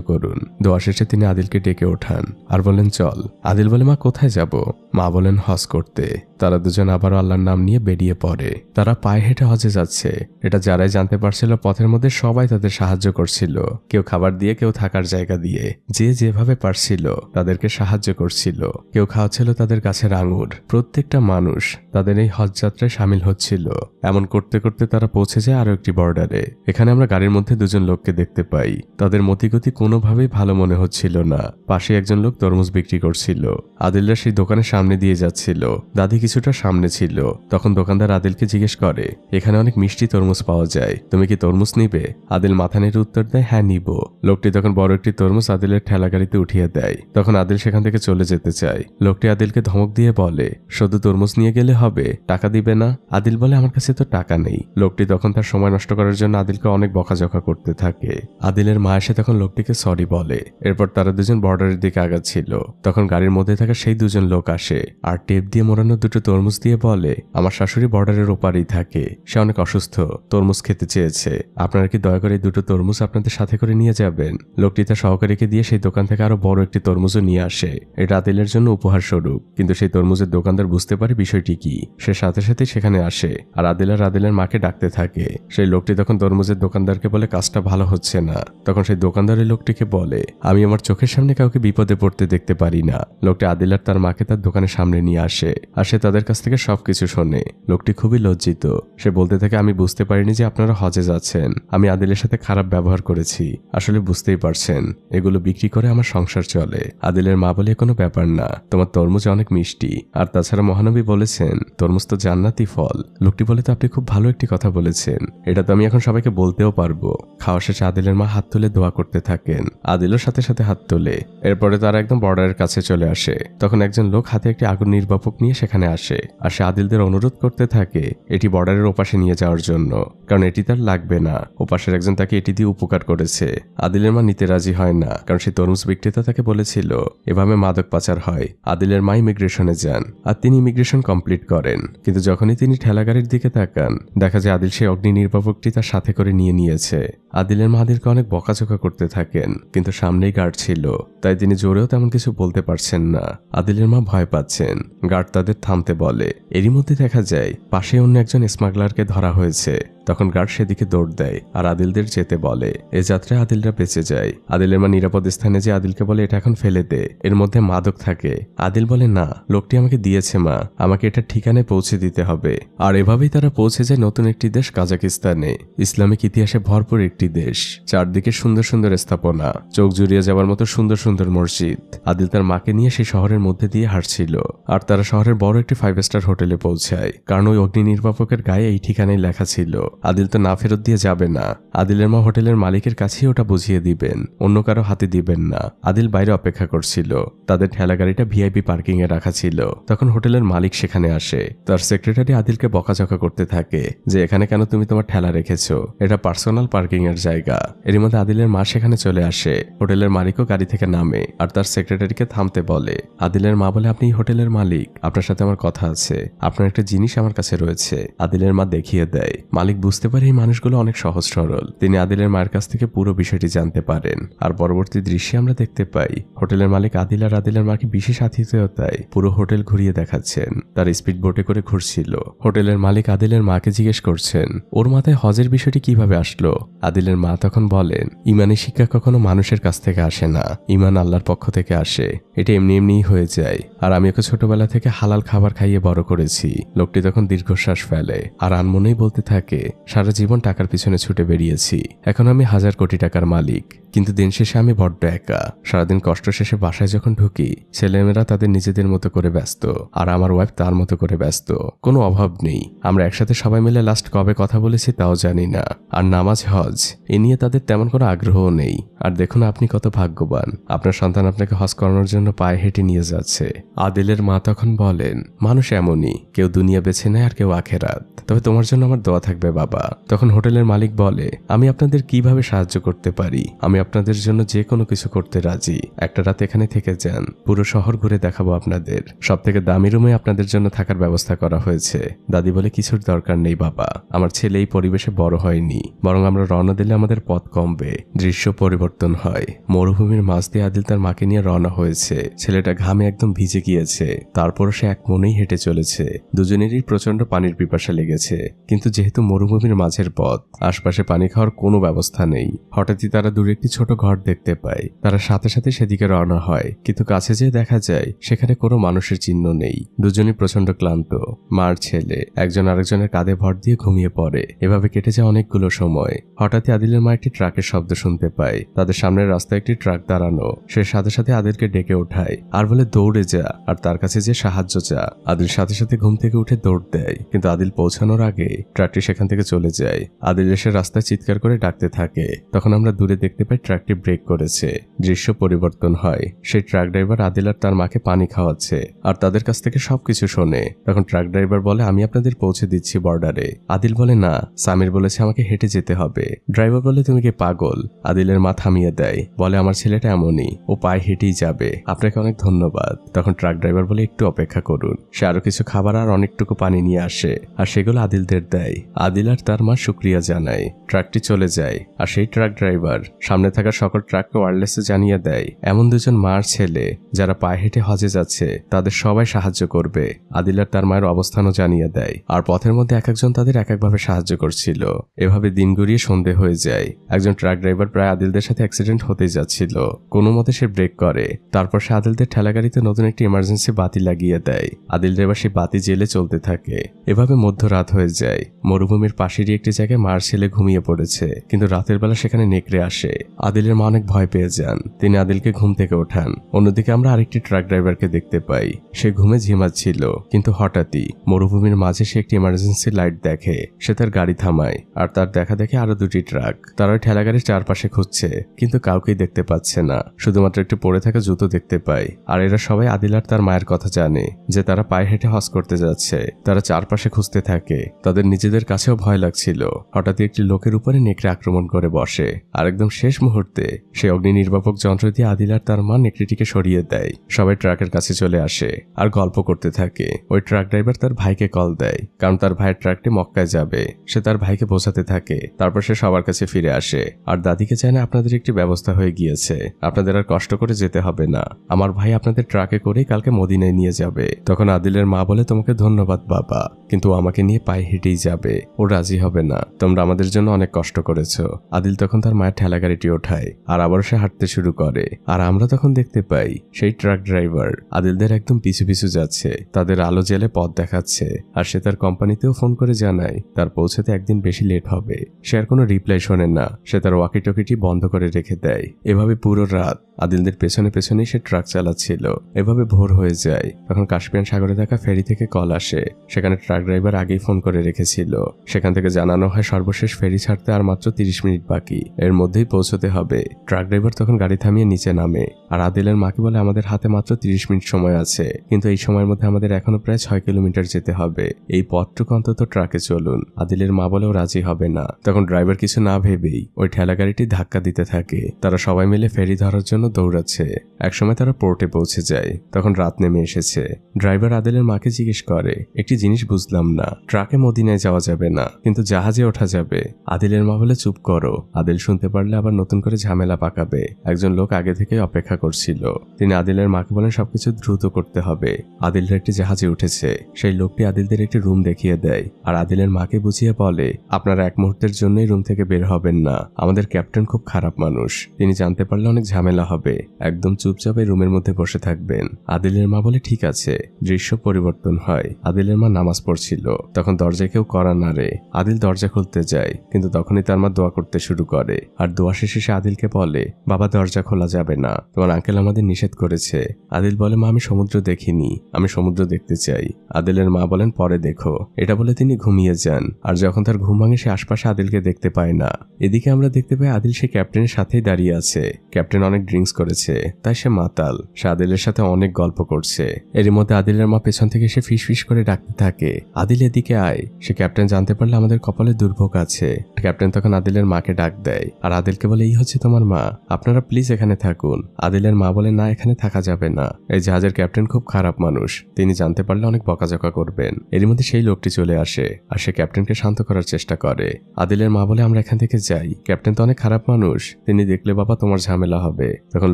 করুন। দোয়া শেষে তিনি আদিলকে ডেকে ওঠান আর বলেন, চল। আদিল বলে, মা কোথায় যাব? মা বলেন, হজ করতে। তারা দুজন আবারও আল্লাহর নাম নিয়ে বেরিয়ে পড়ে। তারা পায়ে হেঁটে হজে যাচ্ছে। এটা যারাই জানতে পারছিল, পথের মধ্যে সবাই তাদের সাহায্য করছিল। কেউ খাবার দিয়ে, কেউ থাকার জায়গা দিয়ে, যে যেভাবে পারছিল তাদেরকে সাহায্য করছিল। কেউ খাওয়াচ্ছিল তাদের গাছের আঙুর। প্রত্যেকটা মানুষ তাদের এই হজ যাত্রায় সামিল হচ্ছিল। এমন করতে করতে তারা পৌঁছে যায় আরো একটি বর্ডারে। এখানে আমরা গাড়ির মধ্যে দুজন লোককে দেখতে পাই। তাদের মতিগতি কোনোভাবেই ভালো মনে হচ্ছিল না। পাশে একজন লোক তরমুজ বিক্রি করছিল। আদিলরা সেই দোকানের সামনে দিয়ে যাচ্ছিল। দাদি কিছুটা সামনে ছিল। তখন দোকানদার আদিলকে জিজ্ঞেস করে, এখানে অনেক মিষ্টি তরমুজ পাওয়া যায়, তুমি কি তরমুজ নিবে? আদিল মাথা নেড়ে উত্তর দেয়, হ্যাঁ নিব। লোকটি তখন বড় একটি তরমুজ আদিলের ঠেলা গাড়িতে উঠিয়ে দেয়। তখন আদিল সেখান থেকে চলে যেতে চায়। লোকটি আদিলকে ধমক দিয়ে বলে, শুধু তরমুজ নিয়ে গেলে হবে, টাকা দিবে না? আদিল বলে, আমার কাছে তো টাকা নেই। লোকটি তখন তার সময় নষ্ট করার জন্য আদিলকে অনেক বকাঝকা করতে থাকে। আদিলের মা এসে তখন লোকটিকে সরি বলে। এরপর তারা দুজন বর্ডারের দিকে আগাচ্ছিল। তখন গাড়ির মধ্যে থাকা সেই দুজন লোক আসে আর টেপ দিয়ে মোড়ানো দুটো তরমুজ দিয়ে বলে, আমার শাশুড়ি বর্ডারের ওপারেই থাকে, সে অনেক অসুস্থ, তরমুজ খেতে চেয়েছে, আপনারা কি দয়া করে এই দুটো তরমুজ আপনাদের সাথে করে নিয়ে যাবেন? লোকটি তার সহকারীকে দিয়ে সেই দোকান থেকে আরো বড় একটি তরমুজও নিয়ে আসে। এটা আদিলের জন্য উপহার স্বরূপ। কিন্তু সেই তরমুজের দোকানদার বুঝতে পারে বিষয়টি কি। সে সাথে সাথে সেখানে আসে আর আদিলের মাকে ডাকতে থাকে। সেই লোকটি তখন তরমুজের দোকানদারকে বলে, কাজটা ভালো হচ্ছে না। তখন সেই দোকানদার এই লোকটিকে বলে, আমি আমার চোখের সামনে কাউকে বিপদে পড়তে দেখতে পারি না। লোকটি আদিল আর তার মাকে তার দোকানের সামনে নিয়ে আসে আর সে তাদের কাছ থেকে সবকিছু শোনে। লোকটি খুবই লজ্জিত। সে বলতে থাকে, আমি বুঝতে পারিনি যে আপনারা হজে যাচ্ছেন। আমি আদিলের সাথে খারাপ ব্যবহার করেছি। আসলে বুঝতেই পারছেন, এগুলো বিক্রি করে আমার সংসার চলে। আদিলের মা বলে, কোনো ব্যাপার না, তোমার তরমুজ অনেক মিষ্টি, আর তাছাড়া মহানবী বলেছেন তরমুজ তো জান্নাতি ফল। লোকটি বলে, তো আপনি খুব ভালো একটি কথা বলেছেন, এটা তো আমি এখন সবাইকে বলতেও পারবো। খাওয়া শেষে আদিলের মা হাত তুলে দোয়া করতে থাকেন। আদিলও সাথে সাথে হাত তোলে। এরপরে তারা একদম বর্ডারের কাছে চলে আসে। তখন একজন লোক হাতে একটি আগুন নির্বাপক নিয়ে সেখানে আসে আর সে আদিলদের অনুরোধ করতে থাকে এটি বর্ডারের ওপাশে নিয়ে যাওয়ার জন্য, কারণ এটি তার লাগবে না। ওপাশের একজন তাকে এটি দিয়ে উপকার করেছে। আদিলের মা নিতে রাজি হয় না, কারণ সেই তরমুজ বিক্রেতা তাকে বলেছিল এভাবে মাদক পাচার হয়। আদিলের মা ইমিগ্রেশনে যান আর তিনি ইমিগ্রেশন কমপ্লিট করেন। কিন্তু যখনই তিনি ঠেলাগাড়ির দিকে তাকান, দেখা যায় আদিল সেই অগ্নি নির্বাপকটি তার সাথে করে নিয়েছে। আদিলের মা আদিলকে অনেক বকাঝকা করতে থাকেন, কিন্তু সামনেই গার্ড ছিল, তাই তিনি জোরেও তেমন কিছু বলতে পারছেন না। আদিলের মা ভয় পাচ্ছেন। গার্ড তাদের থামতে বলে। এরই মধ্যে দেখা যায় পাশে অন্য একজন স্মাগলারকে ধরা হয়েছে। তখন গার্ড সেদিকে দৌড় দেয় আর আদিলদের যেতে বলে। এ যাত্রায় আদিলরা বেঁচে যায়। আদিলের মা নিরাপদ স্থানে যে আদিলকে বলে এটা এখন ফেলে দে, এর মধ্যে মাদক থাকে। আদিল বলে না, লোকটি আমাকে দিয়েছে মা, আমাকে এটা ঠিকানায় পৌঁছে দিতে হবে। আর এভাবেই তারা পৌঁছে যায় নতুন একটি দেশ কাজাকিস্তানে। ইসলামিক ইতিহাসে ভরপুর একটি দেশ, চারদিকে সুন্দর সুন্দর স্থাপনা, চোখ জুড়িয়ে যাওয়ার মতো সুন্দর সুন্দর মসজিদ। আদিল তার মাকে নিয়ে সেই শহরের মধ্যে দিয়ে হাঁটছিল আর তারা শহরের বড় একটি 5 স্টার হোটেলে পৌঁছায়, কারণ ওই অগ্নি নির্বাপকের গায়ে এই ঠিকানায় লেখা ছিল। আদিল তো না ফেরত দিয়ে যাবে না। আদিলের মা হোটেলের মালিকের কাছেই ওটা বুঝিয়ে দিবেন, অন্য কারো হাতে দিবেন না। আদিল বাইরে অপেক্ষা করছিল। তাদের ঠেলা গাড়িটা ভিআইপি পার্কিং এ রাখা ছিল। তখন হোটেলের মালিক সেখানে আসে। তার সেক্রেটারি আদিলকে বকাঝকা করতে থাকে যে এখানে কেন তুমি তোমার ঠেলা রেখেছো, এটা পার্সোনাল পার্কিং এর জায়গা। এর মধ্যে আদিলের মা সেখানে চলে আসে। হোটেলের মালিকও গাড়ি থেকে নামে আর তার সেক্রেটারিকে থামতে বলে। আদিলের মা বলে, আপনি এই হোটেলের মালিক, আপনার সাথে আমার কথা আছে, আপনার একটা জিনিস আমার কাছে রয়েছে। আদিলের মা দেখিয়ে দেয়। মালিক বুঝতে পারে এই মানুষগুলো অনেক সহজ সরল। তিনি আদিলের মায়ের কাছ থেকে পুরো বিষয়টি জানতে পারেন। আর পরবর্তী দৃশ্যে আমরা দেখতে পাই হোটেলের মালিক আদিল আর আদিলের মাকে বিশেষ আতিথেয়তায় পুরো হোটেল ঘুরিয়ে দেখাচ্ছেন। তার স্পিড বোটে করে ঘুরছিল। হোটেলের মালিক আদিলের মাকে জিজ্ঞেস করছেন ওর মাথায় হজের বিষয়টি কিভাবে আসলো। আদিলের মা তখন বলেন, ইমানি শিক্ষা কখনো মানুষের কাছ থেকে আসে না, ইমান আল্লাহর পক্ষ থেকে আসে। এটা এমনি এমনিই হয়ে যায়। আর আমি ওকে ছোটবেলা থেকে হালাল খাবার খাইয়ে বড় করেছি। লোকটি তখন দীর্ঘশ্বাস ফেলে আর আনমনেই বলতে থাকে, সারা জীবন টাকার পিছনে ছুটে বেরিয়েছি, এখন আমি 1000 কোটি টাকার মালিক, কিন্তু দিন শেষে আমি বড্ড একা। সারাদিন কষ্ট শেষে বাসায় যখন ঢুকি, ছেলেমেয়েরা তাদের নিজেদের মতো করে ব্যস্ত আর আমার ওয়াইফ তার মতো করে ব্যস্ত। কোনো অভাব নেই। আমরা একসাথে সবাই মিলে লাস্ট কবে কথা বলেছি তাও জানি না। আর নামাজ হজ এ নিয়ে তাদের তেমন কোনো আগ্রহও নেই। আর দেখুন আপনি কত ভাগ্যবান, আপনার সন্তান আপনাকে হজ করানোর জন্য পায়ে হেঁটে নিয়ে যাচ্ছে। আদিলের মা তখন বলেন, মানুষ এমনই, কেউ দুনিয়া বেছে নেয় আর কেউ আখেরাত, তবে তোমার জন্য আমার দোয়া থাকবে বাবা। তখন হোটেলের মালিক বলে, আমি আপনাদের কিভাবে সাহায্য করতে পারি? আমি আপনাদের জন্য যে কোনো কিছু করতে রাজি। একটা রাত এখানে থেকে যান, পুরো শহর ঘুরে দেখাবো আপনাদের। সব থেকে দামি রুমে আপনাদের জন্য থাকার ব্যবস্থা করা হয়েছে। দাদি বলে, কিছুর দরকার নেই বাবা, আমার ছেলে এই পরিবেশে বড় হয়নি, বরং আমরা রওনা দিলে আমাদের পথ কমবে। দৃশ্য পরিবর্তন হয়। মরুভূমির মাঝ দিয়ে আদিল তার মাকে নিয়ে রওনা হয়েছে। ছেলেটা ঘামে একদম ভিজে গিয়েছে, তারপরও সে এক মনেই হেঁটে চলেছে। দুজনেরই প্রচন্ড পানির পিপাসা লেগেছে, কিন্তু যেহেতু মরুভূমির মাঝের পথ, আশপাশে পানি খাওয়ার কোনো ব্যবস্থা নেই। হঠাৎই তারা দূরে একটি ছোট ঘর দেখতে পায়। তারা সাথে সাথে সেদিকে রওনা হয়, কিন্তু কাছে যেয়ে দেখা যায় সেখানে কোনো মানুষের চিহ্ন নেই। দুজনই প্রচন্ড ক্লান্ত। মার ছেলে একজন আরেকজনের কাঁধে ভর দিয়ে ঘুমিয়ে পড়ে। এভাবে কেটে যায় অনেকগুলো সময়। হঠাৎই আদিলের মা একটি ট্রাকের শব্দ শুনতে পায়। তাদের সামনের রাস্তায় একটি ট্রাক দাঁড়ানো। সে সাথে সাথে আদিলকে ডেকে ওঠায় আর বলে, দৌড়ে যা আর তার কাছে যে সাহায্য চা। আদিল সাথে সাথে ঘুম থেকে উঠে দৌড় দেয়, কিন্তু আদিল পৌঁছানোর আগে ট্রাকটি সেখান থেকে চলে যায়। আদিল এসে রাস্তায় চিৎকার করে ডাকতে থাকে। তখন আমরা দূরে দেখতে পাই ট্রাকটি ব্রেক করেছে। দৃশ্য পরিবর্তন হয়। সেই ট্রাক ড্রাইভার আদিল আর তার মাকে পানি খাওয়াচ্ছে আর তাদের কাছ থেকে সবকিছু শোনে। তখন ট্রাক ড্রাইভার বলে, আমি আপনাদের পৌঁছে দিচ্ছি বর্ডারে। আদিল বলে, না, সামির বলেছে আমাকে হেঁটে যেতে হবে। ড্রাইভার বলে, তুমি কি পাগল? আদিলের মা থামিয়ে দেয়, বলে, আমার ছেলেটা এমনই, ও পায়ে হেঁটেই যাবে, আপনাকে অনেক ধন্যবাদ। তখন ট্রাক ড্রাইভার বলে, একটু অপেক্ষা করুন। সে আরো কিছু খাবার আর অনেকটুকু পানি নিয়ে আসে আর সেগুলো আদিলদের দেয়। আদিল আর তার মা শুক্রিয়া জানায়। ট্রাকটি চলে যায় আর সেই ট্রাক ড্রাইভার সামনে থাকা সকল ট্রাককে ওয়্যারলেসে জানিয়ে দেয়, এমন দুজন মার ছেলে যারা পায়ে হেঁটে হজে যাচ্ছে তাদের সবাই সাহায্য করবে। আদিল আর তার মায়ের অবস্থানও জানিয়ে দেয়। আর পথের মধ্যে এক একজন তাদের এক একভাবে সাহায্য করছিল। এভাবে দিন গড়িয়ে সন্ধে হয়ে যায়। একজন ট্রাক ড্রাইভার প্রায় আদিলদের সাথে অ্যাক্সিডেন্ট হতে যাচ্ছিল। কোনো মতে সে ব্রেক করে। তারপর সে আদিলদের ঠেলাগাড়িতে নতুন একটি ইমার্জেন্সি বাতি লাগিয়ে দেয়। আদিল ড্রাইভার সেই বাতি জেলে চলতে থাকে। এভাবে মধ্যরাত হয়ে যায়। মরুভূমির পাশেরই একটি জায়গায় মার ছেলে ঘুমিয়ে পড়েছে, কিন্তু রাতের বেলা সেখানে নেকড়ে আসে। আদিলের মা অনেক ভয় পেয়ে যান। তিনি আদিলকে ঘুম থেকে ওঠান। অন্যদিকে আমরা আরেকটি ট্রাক ড্রাইভারকে দেখতে পাই। সে ঘুমে ঝিমাচ্ছিল, কিন্তু হঠাৎই মরুভূমির মাঝে সে একটি ইমার্জেন্সি লাইট দেখে। সে তার গাড়ি থামায় আর তার দেখা দেখে আরো দুটি ট্রাক। তারা ওই ঠেলাগাড়ির চারপাশে খুঁজছে, কিন্তু কাউকেই দেখতে পাচ্ছে না। শুধুমাত্র একটি পড়ে থাকা জুতো দেখতে পায়। আর এরা সবাই আদিল আর তার মায়ের কথা জানে যে তারা পায়ে হেঁটে হজ করতে যাচ্ছে। তারা চারপাশে খুঁজতে থাকে। তাদের নিজেদের কাছেও ভয় লাগছিল। হঠাৎই একটি লোকের উপরে নেকড়ে আক্রমণ করে বসে আর একদম শেষ মুহূর্তে সে অগ্নি নির্বাপক যন্ত্র দিয়ে আদিল আর তার মা নেকড়েটিকে সরিয়ে দেয়। সবাই ট্রাকের কাছে চলে আসে আর গল্প করতে থাকে। ওই ট্রাক ড্রাইভার তার ভাইকে কল দেয়, কারণ তার ভাইয়ের ট্রাকটি মক্কায় যাবে। সে তার ভাইকে বোঝাতে থাকে। তারপর সে সবার কাছে ফিরে আসে আর দাদিকে চায় না আপনাদের একটি ব্যবস্থা হয়ে গিয়েছে, আপনাদের আর কষ্ট করে যেতে হবে না, আমার ভাই আপনাদের ট্রাকে করে কালকে মদিনায় নিয়ে যাবে। তখন আদিলের মা বলে, তোমাকে ধন্যবাদ বাবা, কিন্তু আমাকে নিয়ে পায়ে হেঁটেই যাবে, ও রাজি হবে না, তোমরা আমাদের জন্য অনেক কষ্ট করেছো। আদিল তখন তার মায়ের ঠেলা গাড়িটি ওঠায় আর আবার সে হাঁটতে শুরু করে। আর আমরা তখন দেখতে পাই সেই ট্রাক ড্রাইভার আদিলদের একদম পিছু পিছু যাচ্ছে, তাদের আলো জেলে পথ দেখাচ্ছে। আর সে তার কোম্পানিতেও ফোন করে জানায় তার পৌঁছাতে একদিন বেশি লেট হবে। সে আর কোনো রিপ্লাই শোনে না, সে তার ওয়াকি টকিটি বন্ধ করে রেখে দেয়। এভাবে পুরো রাত আদিলদের পেছনে পেছনেই সে ট্রাক চালাচ্ছিল। এভাবে ভোর হয়ে যায়। তখন কাস্পিয়ান সাগরে থাকা ফেরি থেকে কল আসে, সেখানে ট্রাক ড্রাইভার আগেই ফোন করে রেখেছিল। সেখান থেকে জানানো হয় সর্বশেষ ফেরি ছাড়তে আর মাত্র 30 মিনিট বাকি, এর মধ্যেই পৌঁছতে হবে। ট্রাক ড্রাইভার তখন গাড়ি থামিয়ে নিচে নামে আর আদিলের মাকে বলে, আমাদের হাতে মাত্র 30 মিনিট সময় আছে, কিন্তু এই সময়ের মধ্যে আমাদের এখনো প্রায় 6 কিলোমিটার যেতে হবে, এই পথটুকু অন্তত ট্রাকে চলুন। আদিলের মা বলেও রাজি হবে না। তখন ড্রাইভার কিছু না ভেবেই ওই ঠেলা গাড়িটি ধাক্কা দিতে থাকে। তারা সবাই মিলে ফেরি ধরার জন্য দৌড়াচ্ছে। একসময় তারা পোর্টে পৌঁছে যায়। তখন রাত নেমে এসেছে। ড্রাইভার আদিলের মাকে জিজ্ঞেস করে, একটি জিনিস বুঝলাম না, ট্রাকে মদিনায় যাওয়া যাবে না, কিন্তু জাহাজে ওঠা যাবে। আদিলের মা বলে, চুপ করো, আদিল শুনতে পারলে আবার নতুন করে ঝামেলা পাকাবে। একজন লোক আগে থেকে অপেক্ষা করছিল। তিনি আদিলের মাকে বলেন সবকিছু দ্রুত করতে হবে। আদিলরা একটি জাহাজে উঠেছে। সেই লোকটি আদিলদের একটি রুম দেখিয়ে দেয় আর আদিলের মাকে বুঝিয়ে বলে, আপনারা এক মুহূর্তের জন্যই রুম থেকে বের হবেন না, আমাদের ক্যাপ্টেন খুব খারাপ মানুষ, তিনি জানতে পারলে অনেক ঝামেলা হবে, একদম চুপচাপ এই রুমের মধ্যে বসে থাকবেন। আদিলের মা বলে, ঠিক আছে। দৃশ্য পরিবর্তন হয়। আদিলের মা নামাজ পড়ছিল। তখন দরজায় কেউ কড়া নাড়ে। আদিল দরজা খুলতে যায়, কিন্তু তখনই তার মা দোয়া করতে শুরু করে। আর দোয়া শেষে সে আদিলকে বলে, বাবা দরজা খোলা যাবে না, তোমার আঙ্কেল আমাদের নিষেধ করেছে। আদিল বলে, মা আমি সমুদ্র দেখিনি, আমি সমুদ্র দেখতে চাই। আদিলের মা বলেন, পরে দেখো। এটা বলে তিনি ঘুমিয়ে যান। আর যখন তার ঘুম ভাঙে সে আশপাশে আদিলকে দেখতে পায় না। এদিকে আমরা দেখতে পাই আদিল সে ক্যাপ্টেনের সাথেই দাঁড়িয়ে আছে। ক্যাপ্টেন অনেক ড্রিঙ্কস করেছে, তাই সে মাতাল। সে আদিলের সাথে অনেক গল্প করছে। এর মধ্যে আদিলের মা পেছন থেকে সে ফিস ফিস করে ডাকতে থাকে, আদিল এদিকে আয়। সে ক্যাপ্টেন জানতে পারলে আমাদের কপালে দুর্ভোগ আছে। ক্যাপ্টেন তখন আদিলের মাকে ডাক দেয় আর আদিলকে বলে, এই হচ্ছে তোমার মা, আপনারা প্লিজ এখানে থাকুন। আদিলের মা বলে, না এখানে থাকা যাবে না, এই জাহাজের ক্যাপ্টেন খুব খারাপ মানুষ, তিনি জানতে পারলে অনেক বকাঝকা করবেন। এর মধ্যে সেই লোকটি চলে আসে আর সে ক্যাপ্টেনকে শান্ত করার চেষ্টা করে। আদিলের মা বলে, আমরা এখান থেকে যাই, ক্যাপ্টেন তো অনেক খারাপ মানুষ, তিনি দেখলে বাবা তোমার ঝামেলা হবে। তখন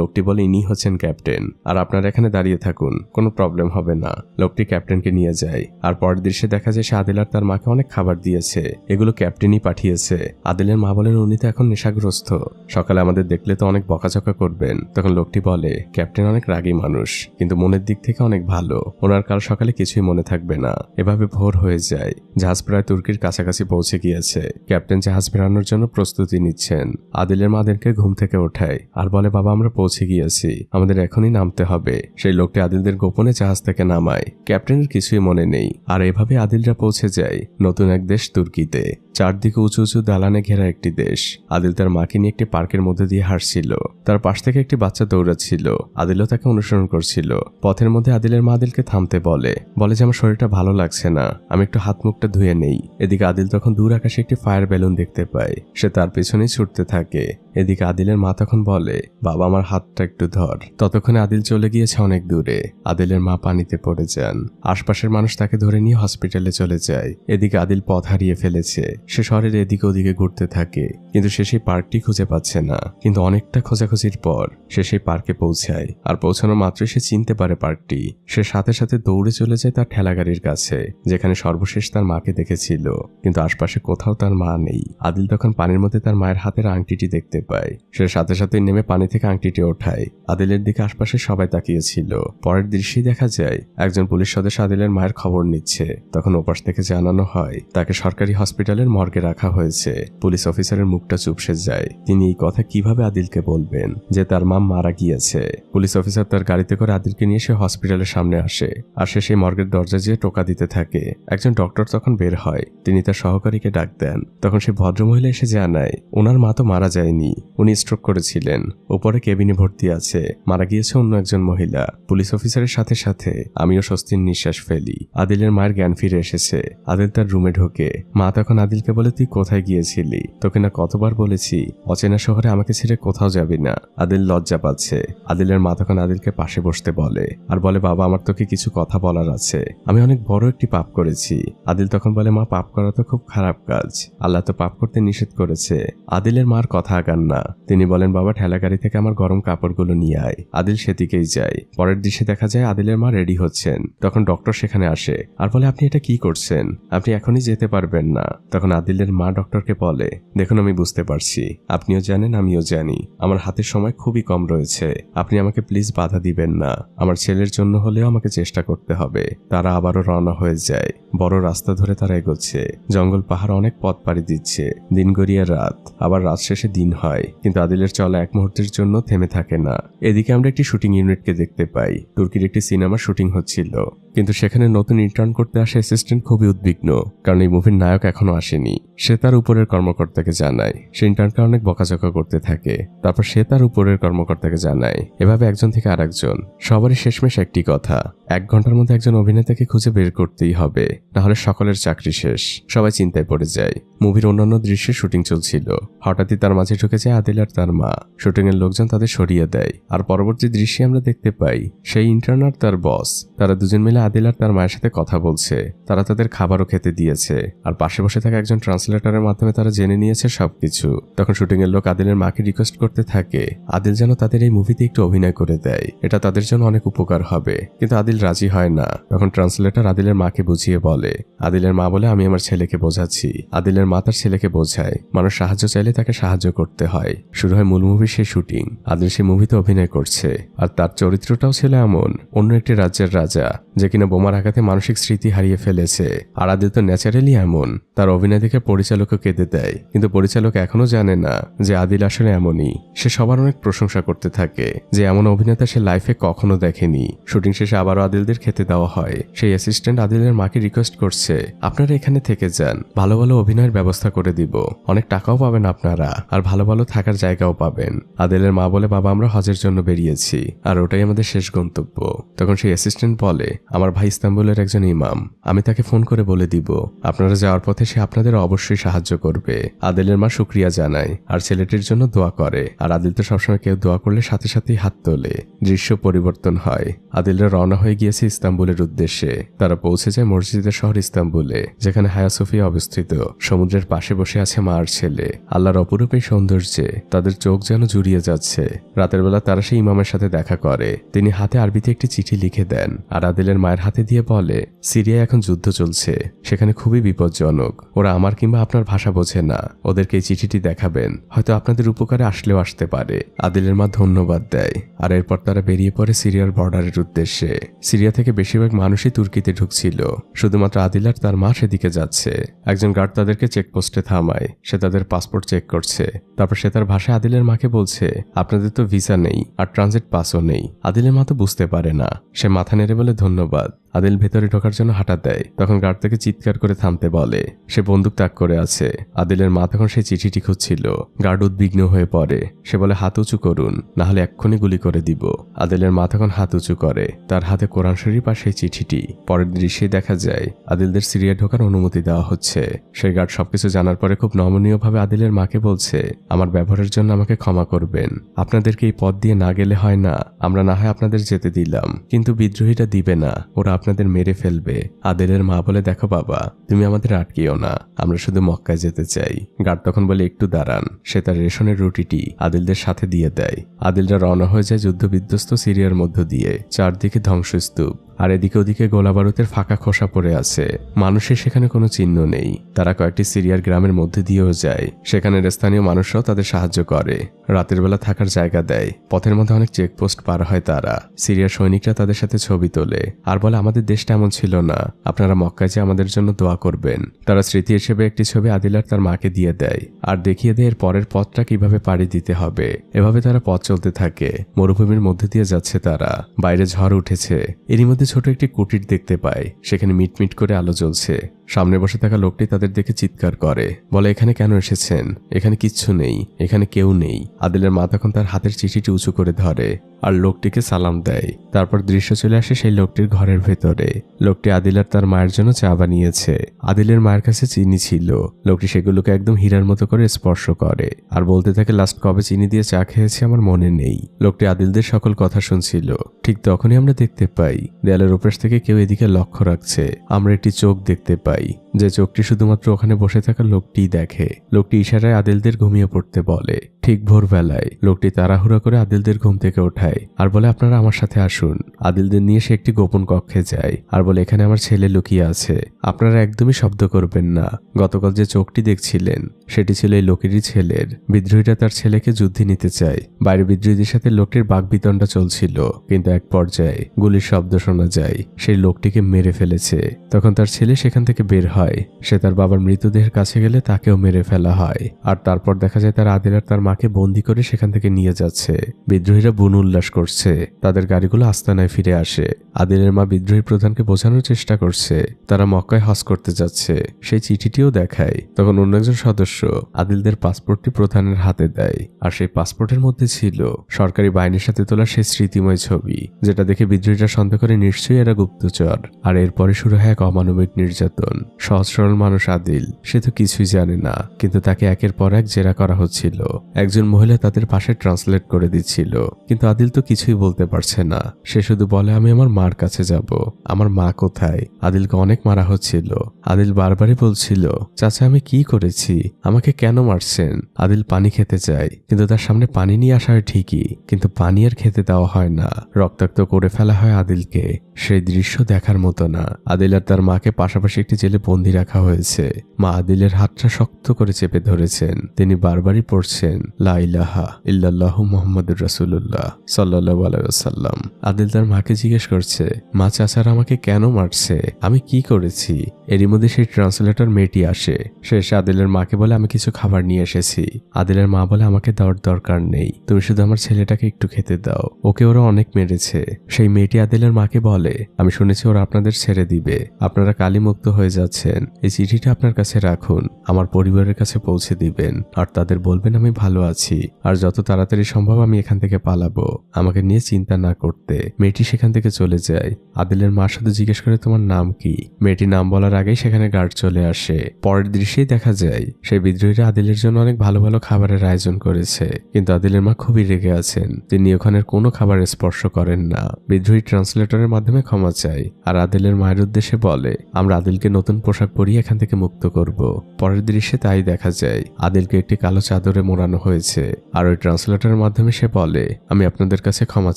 লোকটি বলে, ইনি হচ্ছেন ক্যাপ্টেন, আর আপনারা এখানে দাঁড়িয়ে থাকুন, কোনো প্রবলেম হবে না। লোকটি ক্যাপ্টেনকে নিয়ে যায়। আর পরের দৃশ্যে দেখা যায় সে আদিল আর তার মাকে অনেক খাবার দিয়েছে, এগুলো ক্যাপ্টেনই পাঠিয়েছে। আদিলের মা বলেন, উনি তো এখন নেশাগ্রস্ত, সকালে আমাদের দেখলে তো অনেক বকাঝকা করবেন। তখন লোকটি বলে, ক্যাপ্টেন অনেক রাগী মানুষ, কিন্তু মনের দিক থেকে অনেক ভালো, ওনার কাল সকালে কিছুই মনে থাকবে না। এভাবে ভোর হয়ে যায়। জাহাজ প্রায় তুর্কির কাছাকাছি পৌঁছে গিয়েছে। ক্যাপ্টেন জাহাজ ফেরানোর জন্য প্রস্তুতি নিচ্ছেন। আদিলের মা আদিলকে ঘুম থেকে ওঠায় আর বলে, বাবা আমরা পৌঁছে গিয়েছি, আমাদের এখনই নামতে হবে। সেই লোকটি আদিলদের গোপনে জাহাজ থেকে নামায়। ক্যাপ্টেনের কিছুই মনে নেই। আর এভাবে আদিলরা পৌঁছে যায় নতুন এক দেশ তুর্কিতে। চারদিকে উঁচু উঁচু দালানে ঘেরা একটি দেশ। আদিল তার মাকে নিয়ে একটি পার্কের মধ্যে দিয়ে হাঁটছিল। তার পাশ থেকে একটি বাচ্চা দৌড়াচ্ছিল। আদিলও তাকে অনুসরণ করছিল। পথের মধ্যে আদিলের মা আদিলকে থামতে বলে যে আমার শরীরটা ভালো লাগছে না, আমি একটু হাত মুখটা ধুয়ে নেই। এদিকে আদিল তখন দূর আকাশে একটি ফায়ার বেলুন দেখতে পায়। সে তার পেছনেই ছুটতে থাকে। এদিকে আদিলের মা তখন বলে, বাবা আমার হাতটা একটু ধর। ততক্ষণে আদিল চলে গিয়েছে অনেক দূরে। আদিলের মা পানিতে পড়ে যান। আশপাশের মানুষ তাকে ধরে নিয়ে হসপিটালে চলে যায়। এদিকে আদিল পথ হারিয়ে ফেলেছে। সে শহরের এদিকে ওদিকে ঘুরতে থাকে, কিন্তু সে সেই পার্কটি খুঁজে পাচ্ছে না। কিন্তু অনেকটা খোঁজাখুঁজির পর সে সেই পার্কে পৌঁছায়। আর পৌঁছানো মাত্রই সে চিনতে পারে পার্কটি। সে সাথে সাথে দৌড়ে চলে যায় তার ঠেলাগাড়ির কাছে, যেখানে সর্বশেষ তার মাকে দেখেছিল। কিন্তু আশপাশে কোথাও তার মা নেই। আদিল তখন পানির মধ্যে তার মায়ের হাতের আংটিটি দেখতে পায়। সে সাথে সাথে নেমে পানি থেকে আংটিটি ওঠায়। আদিলের দিকে আশপাশে সবাই তাকিয়েছিল। পরের দৃশ্যেই দেখা যায় একজন পুলিশ সদস্য আদিলের মায়ের খবর নিচ্ছে। তখন ওপাশ থেকে জানানো হয় তাকে সরকারি হসপিটালের মর্গে রাখা হয়েছে। পুলিশ অফিসারের মুখটা চুপসে যায়। তিনি এই কথা কিভাবে আদিলকে বলবেন যে তার মা মারা গিয়েছে। পুলিশ অফিসার তার গাড়িতে করে আদিলকে নিয়ে সে হসপিটালের সামনে আসে। আর সে সেই মর্গের দরজা দিয়ে টোকা দিতে থাকে। একজন ডক্টর তখন বের হয়। তিনি তার সহকারীকে ডাক দেন। তখন সে ভদ্রমহিলা এসে জানায় ওনার মা তো মারা যায়নি, উনি স্ট্রোক করেছিলেন। উপরে কেবিনে ভর্তি আছে, মারা গিয়েছে অন্য একজন মহিলা। পুলিশ অফিসারের সাথে সাথে আমিও স্বস্তির নিঃশ্বাস ফেলি। আদিলের মায়ের জ্ঞান ফিরে এসেছে। আদিল তার রুমে ঢোকে। মা তখন আদিলকে বলে, তুই কোথায় গিয়েছিলি? তোকে না কতবার বলেছি অচেনা শহরে আমাকে ছেড়ে কোথাও যাবি না। আদিল লজ্জা পাচ্ছে। আদিলের মা তখন আদিলকে পাশে বসতে বলে আর বলে, বাবা আমার তোকে কিছু কথা বলার আছে, আমি অনেক বড় একটি পাপ করেছি। আদিল তখন বলে, মা পাপ করা তো খুব খারাপ কাজ, আল্লাহ তো পাপ করতে নিষেধ করেছে। আদিলের মার কথা আগান না। তিনি বলেন, বাবা ঠেলা গাড়ি থেকে আমার গরম কাপড়গুলো নিয়ে আয়। আদিল সেদিকেই যায়। পরের দৃশ্যে দেখা যায় আদিলের মা রেডি হচ্ছেন। তখন ডক্টর সেখানে আসে আর বলে, আপনি এটা কি করছেন? আপনি এখনই যেতে পারবেন না। তখন আদিলের মা ডক্টরকে বলে, দেখুন আমি বুঝতে পারছি, আপনিও জানেন আমিও জানি আমার হাতে সময় খুবই কম রয়েছে, আপনি আমাকে প্লিজ বাধা দিবেন না। আমার ছেলের জন্য হলেও আমাকে চেষ্টা করতে হবে। তারা আবারও রওনা হয়ে যায়। বড় রাস্তা ধরে তারা এগোচ্ছে। জঙ্গল পাহাড় অনেক পথ পাড়ি দিচ্ছে। দিন গড়িয়ে রাত, আবার রাত শেষে দিন হয়, কিন্তু আদিলের চলা এক মুহূর্তের জন্য থেমে থাকে না। এদিকে আমরা একটি শুটিং ইউনিটকে দেখতে পাই। তুর্কির একটি সিনেমার শুটিং হচ্ছিল, কিন্তু সেখানে নতুন ইন্টার্ন করতে আসা অ্যাসিস্ট্যান্ট খুবই উদ্বিগ্ন, কারণ এই মুভির নায়ক এখনো আসেনি। সে তার উপরের কর্মকর্তাকে জানায়। সে ইন্টার্নকে অনেক বকাঝকা করতে থাকে। তারপর সে তার উপরের কর্মকর্তাকে জানায়। এভাবে একজন থেকে আরেকজন। সবারই শেষমেশ একটি কথা, 1 ঘন্টার মধ্যে একজন অভিনেতাকে খুঁজে বের করতেই হবে, নাহলে সকলের চাকরি শেষ। সবাই চিন্তায় পড়ে যায়। মুভির অন্যান্য দৃশ্যে শুটিং চলছিল। হঠাৎই তার মাঝে ঢুকে যায় আদিল আর তার মা। শুটিং এর লোকজন তাদের সরিয়ে দেয়। আর পরবর্তী দৃশ্যে আমরা দেখতে পাই সেই ইন্টার্ন আর তার বস, তারা দুজন মিলে আদিল আর তার মায়ের সাথে কথা বলছে। তারা তাদের খাবারও খেতে দিয়েছে। আর পাশে বসে থাকা একজন ট্রান্সলেটরের মাধ্যমে তারা জেনে নিয়েছে সবকিছু। তখন শুটিং এর লোক আদিলের মাকে রিকোয়েস্ট করতে থাকে আদিল যেন তাদের এই মুভিতে একটু অভিনয় করে দেয়, এটা তাদের জন্য অনেক উপকার হবে। কিন্তু আদিল রাজি হয় না। তখন ট্রান্সলেটর আদিলের মাকে বুঝিয়ে বলে। আদিলের মা বলে, আমি আমার ছেলেকে বোঝাচ্ছি। আদিলের মা তার ছেলেকে বোঝায় মানুষ সাহায্য চাইলে তাকে সাহায্য করতে হয়। শুরু হয় মূল মুভির সেই শুটিং। আদিল সেই মুভিতে অভিনয় করছে। আর তার চরিত্রটাও ছিল এমন, অন্য একটি রাজ্যের রাজা যে কিনা বোমার আঘাতে মানসিক স্মৃতি হারিয়ে ফেলেছে। আর আদিল তো ন্যাচারালি এমন। তার অভিনয় দেখে পরিচালকও কেঁদে দেয়। কিন্তু পরিচালক এখনো জানে না যে আদিল আসলে এমনই। সে সবার অনেক প্রশংসা করতে থাকে যে এমন অভিনেতা সে লাইফে কখনো দেখেনি। শুটিং শেষে আবারও আদিলদের খেতে দেওয়া হয়। সেই অ্যাসিস্ট্যান্ট আদিলের মাকে রিকোয়েস্ট করছে, আপনারা এখানে থেকে যান, ভালো ভালো অভিনয়ের ব্যবস্থা করে দিব, অনেক টাকাও পাবেন আপনারা, আর ভালো ভালো থাকার জায়গাও পাবেন। আদিলের মা বলে, বাবা আমরা হজের জন্য বেরিয়েছি, আর ওটাই আমাদের শেষ গন্তব্য। তখন সেই অ্যাসিস্ট্যান্ট বলে, আমার ভাই ইস্তাম্বুলের একজন ইমাম, আমি তাকে ফোন করে বলে দিব আপনারা যাওয়ার পথে সে আপনাদের অবশ্যই সাহায্য করবে। আদিলের মা শুকরিয়া জানায় আর ছেলেটির জন্য দোয়া করে। আর আদিল তো সবসময় কেউ দোয়া করলে সাথে সাথেই হাত তোলে। দৃশ্য পরিবর্তন হয়। আদিলরা রওনা হয়ে গিয়েছে ইস্তাম্বুলের উদ্দেশ্যে। তারা পৌঁছে যায় মসজিদের শহর ইস্তাম্বুলে, যেখানে হায়া সোফিয়া অবস্থিত। সমুদ্রের পাশে বসে আছে মা আর ছেলে। আল্লাহর অপরূপ এই সৌন্দর্যে তাদের চোখ যেন জুড়িয়ে যাচ্ছে। রাতের বেলা তারা সেই ইমামের সাথে দেখা করে। তিনি হাতে আরবিতে একটি চিঠি লিখে দেন আর আদিলের মায়ের হাতে দিয়ে বলে, সিরিয়ায় এখন যুদ্ধ চলছে, সেখানে খুবই বিপজ্জনক। ওরা আমার কিংবা আপনার ভাষা বোঝে না। ওদেরকে এই চিঠিটি দেখাবেন, হয়তো আপনাদের উপকারে আসলেও আসতে পারে। আদিলের মা ধন্যবাদ দেয়। আর এরপর তারা বেরিয়ে পড়ে সিরিয়ার বর্ডারের উদ্দেশ্যে। সিরিয়া থেকে বেশিরভাগ মানুষই তুর্কিতে ঢুকছিল। শুধুমাত্র আদিল আর তার মা সেদিকে যাচ্ছে। একজন গার্ড তাদেরকে চেকপোস্টে থামায়। সে তাদের পাসপোর্ট চেক করছে। তারপর সে তার ভাষায় আদিলের মাকে বলছে, আপনাদের তো ভিসা নেই আর ট্রানজিট পাসও নেই। আদিলের মা তো বুঝতে পারে না। সে মাথা নেড়ে বলে ধন্যবাদ। আদিল ভেতরে ঢোকার জন্য হাঁটা দেয়। তখন গার্ড তাকে চিৎকার করে থামতে বলে। সে বন্দুক তাক করে আছে। আদিলের মা তখন সেই চিঠিটি খুঁজছিল। গার্ড উদ্বিগ্ন হয়ে পড়ে। সে বলে, হাত উঁচু করুন, না হলে এক্ষুনি গুলি করে দিব। আদিলের মা তখন হাত উঁচু করে। তার হাতে কোরআন শরীফ আর সেই চিঠিটি। পরের দৃশ্যে দেখা যায় আদিলদের সিরিয়া ঢোকার অনুমতি দেওয়া হচ্ছে। সেই গার্ড সবকিছু জানার পরে খুব নমনীয়ভাবে আদিলের মাকে বলছে, আমার ব্যবহারের জন্য আমাকে ক্ষমা করবেন। আপনাদেরকে এই পথ দিয়ে না গেলে হয় না, আমরা না হয় আপনাদের যেতে দিলাম, কিন্তু বিদ্রোহীরা দিবে না, ওরা আপনাদের মেরে ফেলবে। আদিলের মা বলে, দেখো বাবা, তুমি আমাদের আটকিও না, আমরা শুধু মক্কায় যেতে চাই। গার্ড তখন বলে, একটু দাঁড়ান। সে তার রেশনের রুটিটি আদিলদের সাথে দিয়ে দেয়। আদিলরা রওনা হয়ে যায় যুদ্ধ বিধ্বস্ত সিরিয়ার মধ্য দিয়ে। চারদিকে ধ্বংসস্তূপ, আর এদিকে ওদিকে গোলাবারুদের ফাঁকা খোসা পড়ে আছে। মানুষের সেখানে কোনো চিহ্ন নেই। তারা কয়েকটি সিরিয়ার গ্রামের মধ্যে দিয়েও যায়। সেখানের স্থানীয় মানুষরাও তাদের সাহায্য করে, রাতের বেলা থাকার জায়গা দেয়। পথের মধ্যে অনেক চেকপোস্ট পার হয় তারা। সিরিয়ার সৈনিকরা তাদের সাথে ছবি তোলে আর বলে, আমাদের দেশটা এমন ছিল না, আপনারা মক্কায় যে আমাদের জন্য দোয়া করবেন। তারা স্মৃতি হিসেবে একটি ছবি আদিল আর তার মাকে দিয়ে দেয় আর দেখিয়ে দেয় এর পরের পথটা কিভাবে পাড়ি দিতে হবে। এভাবে তারা পথ চলতে থাকে। মরুভূমির মধ্যে দিয়ে যাচ্ছে তারা। বাইরে ঝড় উঠেছে। এরই মধ্যে ছোট একটি কুটির দেখতে পায়। সেখানে মিটমিট করে আলো জ্বলছে। সামনে বসে থাকা লোকটি তাদের দেখে চিৎকার করে, বলে এখানে কেন এসেছেন? এখানে কিচ্ছু নেই, এখানে কেউ নেই। আদিলের মা তখন তার হাতের চিঠিটি উঁচু করে ধরে আর লোকটিকে সালাম দেয়। তারপর দৃশ্য চলে আসে সেই লোকটির ঘরের ভেতরে। লোকটি আদিল আর তার মায়ের জন্য চা বানিয়েছে। আদিলের মায়ের কাছে চিনি ছিল। লোকটি সেগুলোকে একদম হীরার মতো করে স্পর্শ করে আর বলতে থাকে, লাস্ট কবে চিনি দিয়ে চা খেয়েছি আমার মনে নেই। লোকটি আদিলদের সকল কথা শুনছিল। ঠিক তখনই আমরা দেখতে পাই দেয়ালের ওপাশ থেকে কেউ এদিকে লক্ষ্য রাখছে। আমরা একটি চোখ দেখতে পাই, যে চোখটি শুধুমাত্র ওখানে বসে থাকা লোকটিই দেখে। লোকটি ইশারায় আদিলদের ঘুমিয়ে পড়তে বলে। ঠিক ভোরবেলায় লোকটি তাড়াহুড়া করে আদিলদের ঘুম থেকে ওঠায় আর বলে, আপনারা আমার সাথে আসুন। আদিলদের নিয়ে সে একটি গোপন কক্ষে যায় আর বলে, এখানে আমার ছেলে লুকিয়ে আছে, আপনারা একদমই শব্দ করবেন না। গতকাল যে চোখটি দেখছিলেন সেটি ছিল এই লোকেরই ছেলের। বিদ্রোহীরা তার ছেলেকে যুদ্ধে নিতে চায়। বাইরে বিদ্রোহীদের সাথে লোকটির বাকবিতণ্ডা চলছিল, কিন্তু এক পর্যায়ে গুলির শব্দ শোনা যায়। সেই লোকটিকে মেরে ফেলেছে। তখন তার ছেলে সেখান থেকে বের হয়। সে তার বাবার মৃতদেহের কাছে গেলে তাকেও মেরে ফেলা হয়। আর তারপর দেখা যায় তার আদিল আর তার মাকে বন্দি করে সেখান থেকে নিয়ে যাচ্ছে। বিদ্রোহীরা বুন উল্লাস করছে। তাদের গাড়িগুলো আস্তানায় ফিরে আসে। আদিলের মা বিদ্রোহী প্রধানকে বোঝানোর চেষ্টা করছে তারা মক্কায় হজ করতে যাচ্ছে। সেই চিঠিটিও দেখায়। তখন অন্য একজন সদস্য আদিলদের পাসপোর্টটি প্রধানের হাতে দেয় আর সেই পাসপোর্টের মধ্যে ছিল সরকারি বাহিনীর সাথে তোলা সেই স্মৃতিময় ছবি, যেটা দেখে বিদ্রোহীরা সন্দেহ করে নিশ্চয়ই এরা গুপ্তচর। আর এরপরে শুরু হয় এক অমানবিক নির্যাতন। সহজ সরল মানুষ আদিল, সে তো কিছুই জানে না, কিন্তু তাকে একের পর এক জেরা করা হচ্ছিল। একজন মহিলা তাদের পাশে ট্রান্সলেট করে দিচ্ছিল, কিন্তু আদিল তো কিছুই বলতে পারছে না। সে শুধু বলে, আমি আমার মার কাছে যাব। আমার মা কোথায়? আদিলকে অনেক মারা হচ্ছিল। আদিল বারবারই বলছিল, চাচা আমি কি করেছি? আমাকে কেন মারছেন? আদিল পানি খেতে চায়, কিন্তু তার সামনে পানি নিয়ে আসা হয় ঠিকই, কিন্তু পানি আর খেতে দেওয়া হয় না। রক্তাক্ত করে ফেলা হয় আদিলকে। সেই দৃশ্য দেখার মতো না। আদিল আর তার মাকে পাশাপাশি একটি জেলে বন্দি রাখা হয়েছে। মা আদিলের হাতটা শক্ত করে চেপে ধরেছেন। তিনি বারবারই পড়ছেন, লা ইলাহা ইল্লাল্লাহু মুহাম্মাদুর রাসূলুল্লাহ সাল্লাল্লাহু আলাইহি ওয়াসাল্লাম। আদিল তার মাকে জিজ্ঞেস করছে, মা চাচারা আমাকে কেন মারছে? আমি কি করেছি? এরই মধ্যে সেই ট্রান্সলেটর মেয়েটি আসে। সে এসে আদিলের মাকে বলে, আমি কিছু খাবার নিয়ে এসেছি। আদিলের মা বলে, আমাকে দেওয়ার দরকার নেই, তুমি শুধু আমার ছেলেটাকে একটু খেতে দাও, ওকে ওরা অনেক মেরেছে। সেই মেয়েটি আদিলের মাকে বলে, আমি শুনেছি ওরা আপনাদের ছেড়ে দিবে, আপনারা কালিমুক্ত হয়ে যাচ্ছেন। এই চিঠিটা আপনার কাছে রাখুন, আমার পরিবারের কাছে পৌঁছে দিবেন আর তাদের বলবেন আমি ভালো আছি আর যত তাড়াতাড়ি সম্ভব আমি এখান থেকে পালাবো, আমাকে নিয়ে চিন্তা না করতে। মেয়েটি সেখান থেকে চলে যায়। আদিলের মা শুধু জিজ্ঞেস করে, তোমার নাম কি? মেয়েটি নাম বলার আগেই সেখানে গার্ড চলে আসে। পরের দৃশ্যেই দেখা যায় সেই বিদ্রোহীরা আদিলের জন্য অনেক ভালো ভালো খাবারের আয়োজন করেছে, কিন্তু আদিলের মা খুবই রেগে আছেন। তিনি ওখানের কোনো খাবার স্পর্শ করেন না। বিদ্রোহী ট্রান্সলেটরের মাধ্যমে ক্ষমা চায় আর আদিলের মায়ের উদ্দেশ্যে বলে, আমরা আদিলকে নতুন পোশাক পরিয়ে এখান থেকে মুক্ত করব। পরের দৃশ্যে তাই দেখা যায়। আদিলকে একটি কালো চাদরে মোড়ানো হয়েছে আর ওই ট্রান্সলেটরের মাধ্যমে সে বলে, আমি আপনাদের কাছে ক্ষমা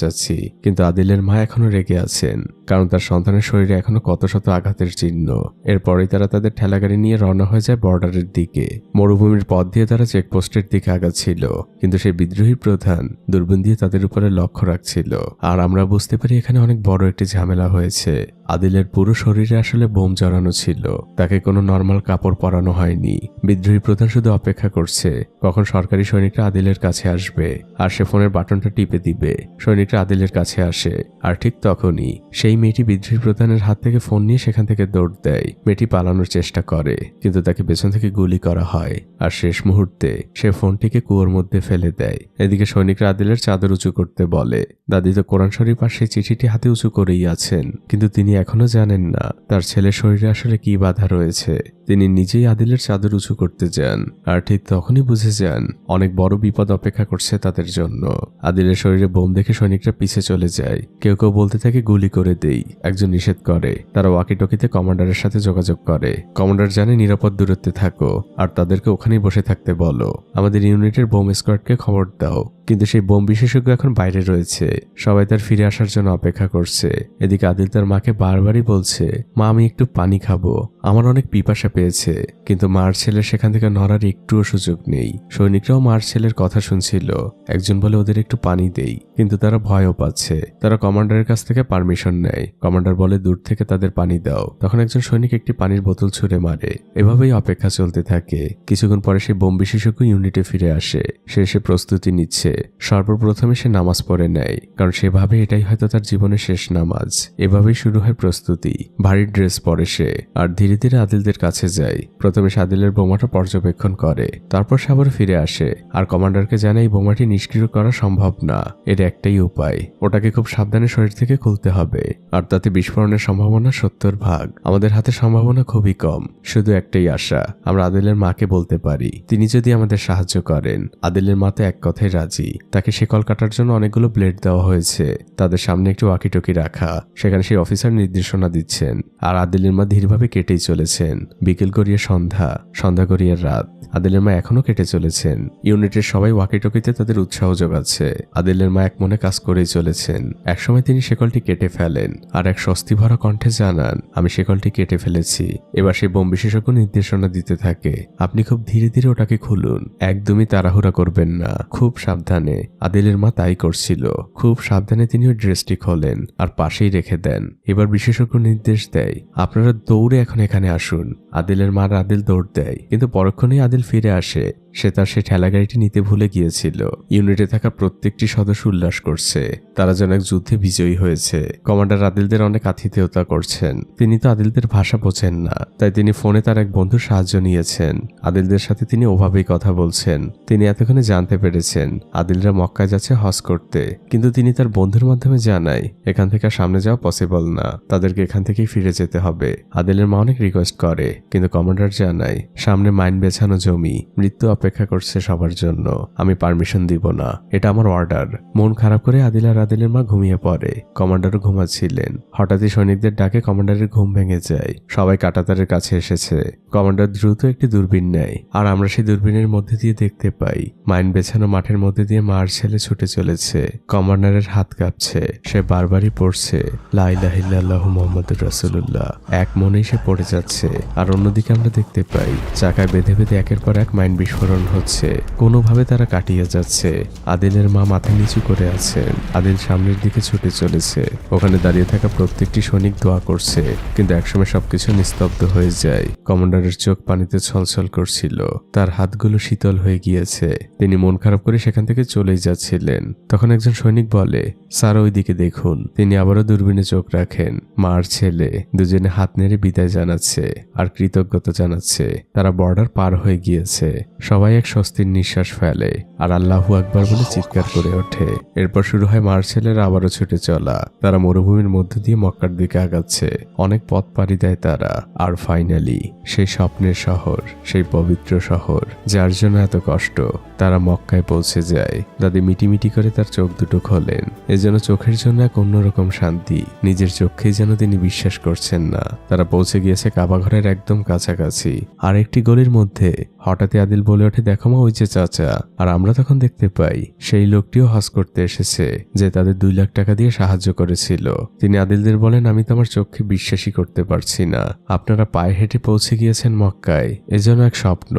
চাচ্ছি। কিন্তু আদিলের মা এখনো রেগে আছেন, কারণ তার সন্তানের শরীরে এখনো কত শত আঘাতের চিহ্ন। এরপরেই তারা তাদের ঠেলাগাড়ি নিয়ে রওনা হয়ে যায় বর্ডারের দিকে। মরুভূমির পথ দিয়ে তারা চেকপোস্টের দিকে আগাচ্ছিল, কিন্তু সেই বিদ্রোহী প্রধান দূরবীন দিয়ে তাদের উপরে লক্ষ্য রাখছিল। আর আমরা বুঝতে পারি এখানে অনেক বড় একটি ঝামেলা হয়েছে। আদিলের পুরো শরীরে আসলে বোম জড়ানো ছিল, তাকে কোনো নর্মাল কাপড় পরানো হয়নি। বিদ্রোহী প্রধান শুধু অপেক্ষা করছে কখন সরকারি সৈনিকরা আদিলের কাছে আসবে আর সে ফোনের বাটনটা টিপে দিবে। সৈনিকরা আদিলের কাছে আসে আর ঠিক তখনই সেই মেয়েটি বিদ্রোহী প্রধানের হাত থেকে ফোন নিয়ে সেখান থেকে দৌড় দেয়। মেয়েটি পালানোর চেষ্টা করে, কিন্তু তাকে পেছন থেকে গুলি করা হয় আর শেষ মুহূর্তে সে ফোনটিকে কুয়োর মধ্যে ফেলে দেয়। এদিকে সৈনিকরা আদিলের চাদর উঁচু করতে বলে। দাদি তো কোরআন শরীফ আর সেই চিঠিটি হাতে উঁচু করেই আছেন, কিন্তু তিনি এখনো জানেন না তার ছেলের শরীরে আসলে কি বাধা রয়েছে। তিনি নিজেই আদিলের চাদর উঁচু করতে যান আর ঠিক তখনই বুঝে যান অনেক বড় বিপদ অপেক্ষা করছে তাদের জন্য। আদিলের শরীরে বোম দেখে সৈনিকরা পিছে চলে যায়। কেউ কেউ বলতে থাকে গুলি করে দেই, একজন নিষেধ করে। তারা ওয়াকিটকিতে কমান্ডারের সাথে যোগাযোগ করে। কমান্ডার জানে নিরাপদ দূরত্বে থাকো আর তাদেরকে ওখানেই বসে থাকতে বলো। আমাদের ইউনিটের বোম স্কোয়াডকে খবর দাও। কিন্তু সেই বোম বিশেষজ্ঞ এখন বাইরে রয়েছে। সবাই তার ফিরে আসার জন্য অপেক্ষা করছে। এদিকে আদিল তার মাকে বারবারই বলছে, মা আমি একটু পানি খাবো, আমার অনেক পিপাসা পেয়েছে। কিন্তু মার ছেলে সেখান থেকে নড়ার একটুও সুযোগ নেই। সৈনিকরাও মার ছেলের কথা শুনছিল। একজন বলে ওদের একটু পানি দেই, কিন্তু তারা ভয়ও পাচ্ছে। তারা কমান্ডারের কাছ থেকে পারমিশন নেয়। কমান্ডার বলে দূর থেকে তাদের পানি দাও। তখন একজন সৈনিক একটি পানির বোতল ছুঁড়ে মারে। এভাবেই অপেক্ষা চলতে থাকে। কিছুক্ষণ পরে সেই বোম বিশেষজ্ঞ ইউনিটে ফিরে আসে। সে এসে প্রস্তুতি নিচ্ছে। সর্বপ্রথমে সে নামাজ পড়ে নেয়, কারণ সেভাবে এটাই হয়তো তার জীবনের শেষ নামাজ। এভাবেই শুরু হয় প্রস্তুতি। ভারী ড্রেস পরে সে আর ধীরে ধীরে ধীরে আদিলদের কাছে যায়। প্রথমে সে আদিলের বোমাটা পর্যবেক্ষণ করে, তারপর সে আবার ফিরে আসে আর কমান্ডারকে জানায় এই বোমাটি নিষ্ক্রিয় করা সম্ভব না, এর একটাই উপায়, ওটাকে খুব সাবধানে শরীর থেকে খুলতে হবে, আর তাতে বিস্ফোরণের সম্ভাবনা 70 ভাগ। আমাদের হাতে সম্ভাবনা খুবই কম, শুধু একটাই আশা, আমরা আদিলের মাকে বলতে পারি, তিনি যদি আমাদের সাহায্য করেন। আদিলের মা তো এক কথায় রাজি। তাকে শিকল কাটার জন্য অনেকগুলো ব্লেড দেওয়া হয়েছে, তাদের সামনে একটি ওয়াকিটকি রাখা, সেখানে সেই অফিসার নির্দেশনা দিচ্ছেন আর আদিলের মা ধীরভাবে কেটেই চলেছেন। বিকেল গড়িয়ে সন্ধ্যা, সন্ধ্যা গড়িয়ে রাত, আদিলের মা এখনো কেটে চলেছেন। ইউনিটের সবাই ওয়াকিটকিতে তাদের উৎসাহ যোগাচ্ছে। আদিলের মা এক মনে কাজ করেই চলেছেন। একসময় তিনি শেকলটি কেটে ফেলেন আর এক স্বস্তি ভরা কণ্ঠে জানান, আমি শেকলটি কেটে ফেলেছি। এবার সেই বোম বিশেষজ্ঞ নির্দেশনা দিতে থাকে, আপনি খুব ধীরে ধীরে ওটাকে খুলুন, একদমই তাড়াহুড়া করবেন না, খুব সাবধানে। আদিলের মা তাই করছিল। খুব সাবধানে তিনি ওই ড্রেসটি খোলেন আর পাশেই রেখে দেন। এবার বিশেষজ্ঞ নির্দেশ দেয়, আপনারা দৌড়ে এখন এখানে আসুন। আদিলের মা আর আদিল দৌড় দেয়, কিন্তু পরক্ষণেই আদিল ফিরে আসে। সে তার সেই ঠেলা গাড়িটি নিতে ভুলে গিয়েছিল। ইউনিটে থাকা প্রত্যেকটি সদস্য উল্লাস করছে, তারা যেন এক যুদ্ধে বিজয়ী হয়েছে। কমান্ডার আদিলদের অনেক আতিথেয়তা করছেন। তিনি তো আদিলদের ভাষা বোঝেন না, তাই তিনি ফোনে তার এক বন্ধুর সাহায্য নিয়েছেন। আদিলদের সাথে তিনি ওভাবেই কথা বলছেন। তিনি এতক্ষণে জানতে পেরেছেন আদিলরা মক্কায় যাচ্ছে হজ করতে, কিন্তু তিনি তার বন্ধুর মাধ্যমে জানায় এখান থেকে সামনে যাওয়া পসিবল না, তাদেরকে এখান থেকেই ফিরে যেতে হবে। আদিলের মা অনেক রিকোয়েস্ট করে, কিন্তু কমান্ডার জানায় সামনে মাইন বেছানো জমি, মৃত্যু অপেক্ষা করছে সবার জন্য, আমি পারমিশন দিব না, এটা আমার অর্ডার। মন খারাপ করে আদিল আর আদিলের মা ঘুমিয়ে পড়ে। কমান্ডারও ঘুমাচ্ছিলেন। হঠাৎই সৈনিকদের ডাকে কমান্ডারের ঘুম ভেঙে যায়। সবাই কাঁটাতারের কাছে এসেছে। কমান্ডার দ্রুত একটি দূরবীন নেয় আর আমরা সেই দূরবীনের মধ্যে দিয়ে দেখতে পাই মাইন বেছানো মাঠের মধ্যে দিয়ে মার ছেলে ছুটে চলেছে। কমান্ডারের হাত কাঁপছে, সে বারবারই পড়ছে লা ইলাহা ইল্লাল্লাহু মুহাম্মাদুর রাসূলুল্লাহ। এক মনেই সে পড়ে যাচ্ছে। আর অন্যদিকে আমরা দেখতে পাই চাকায় বেঁধে বেঁধে একের পর এক মাইন বিস্ফোরণ হচ্ছে। কোনোভাবে তারা কাটিয়ে যাচ্ছে। আদিলের মা মাথা নিচু করে আছেন। আদিল সামনের দিকে ছুটে চলেছে। ওখানে দাঁড়িয়ে থাকা প্রত্যেকটি সৈনিক দোয়া করছে, কিন্তু একসময় সবকিছু নিস্তব্ধ হয়ে যায়। কমান্ডারের চোখ পানিতে ছলছল করছিল, তার হাতগুলো শীতল হয়ে গিয়েছে। তিনি মন খারাপ করে সেখান থেকে চলেই যাচ্ছিলেন। তখন একজন সৈনিক বলে, স্যার ওই দিকে দেখুন। তিনি আবারও দূরবীনে চোখ রাখেন। মার ছেলে দুজনে হাত নেড়ে বিদায় জানাচ্ছে আর কৃতজ্ঞতা জানাচ্ছে। তারা বর্ডার পার হয়ে গিয়েছে। সবাই এক স্বস্তির নিঃশ্বাস ফেলে আর আল্লাহু আকবার বলে চিৎকার করে ওঠে। এরপর শুরু হয় মার ছেলের আবারও ছুটে চলা। তারা মরুভূমির মধ্য দিয়ে মক্কার দিকে আগাচ্ছে। অনেক পথ পাড়ি দেয় তারা। আর ফাইনালি সেই স্বপ্নের শহর, সেই পবিত্র শহর যার জন্য এত কষ্ট, তারা মক্কায় পৌঁছে যায়। দাদি মিটিমিটি করে তার চোখ দুটো খোলেন। এজন্য চোখের জন্য এক অন্যরকম শান্তি। নিজের চোখেই যেন তিনি বিশ্বাস করছেন না। তারা পৌঁছে গিয়েছে কাবা ঘরের একদম কাছাকাছি। আর একটি গলির মধ্যে হঠাৎই আদিল বলে ওঠে, দেখো মা ওই যে চাচা। আর আমরা তখন দেখতে পাই সেই লোকটিও হজ করতে এসেছে, যে তাদের 2 লাখ টাকা দিয়ে সাহায্য করেছিল। তিনি আদিলদের বলেন, আমি তো আমার চোখকে বিশ্বাসই করতে পারছি না। আপনারা পায়ে হেঁটে পৌঁছে গিয়েছেন মক্কায়, এজন্য এক স্বপ্ন।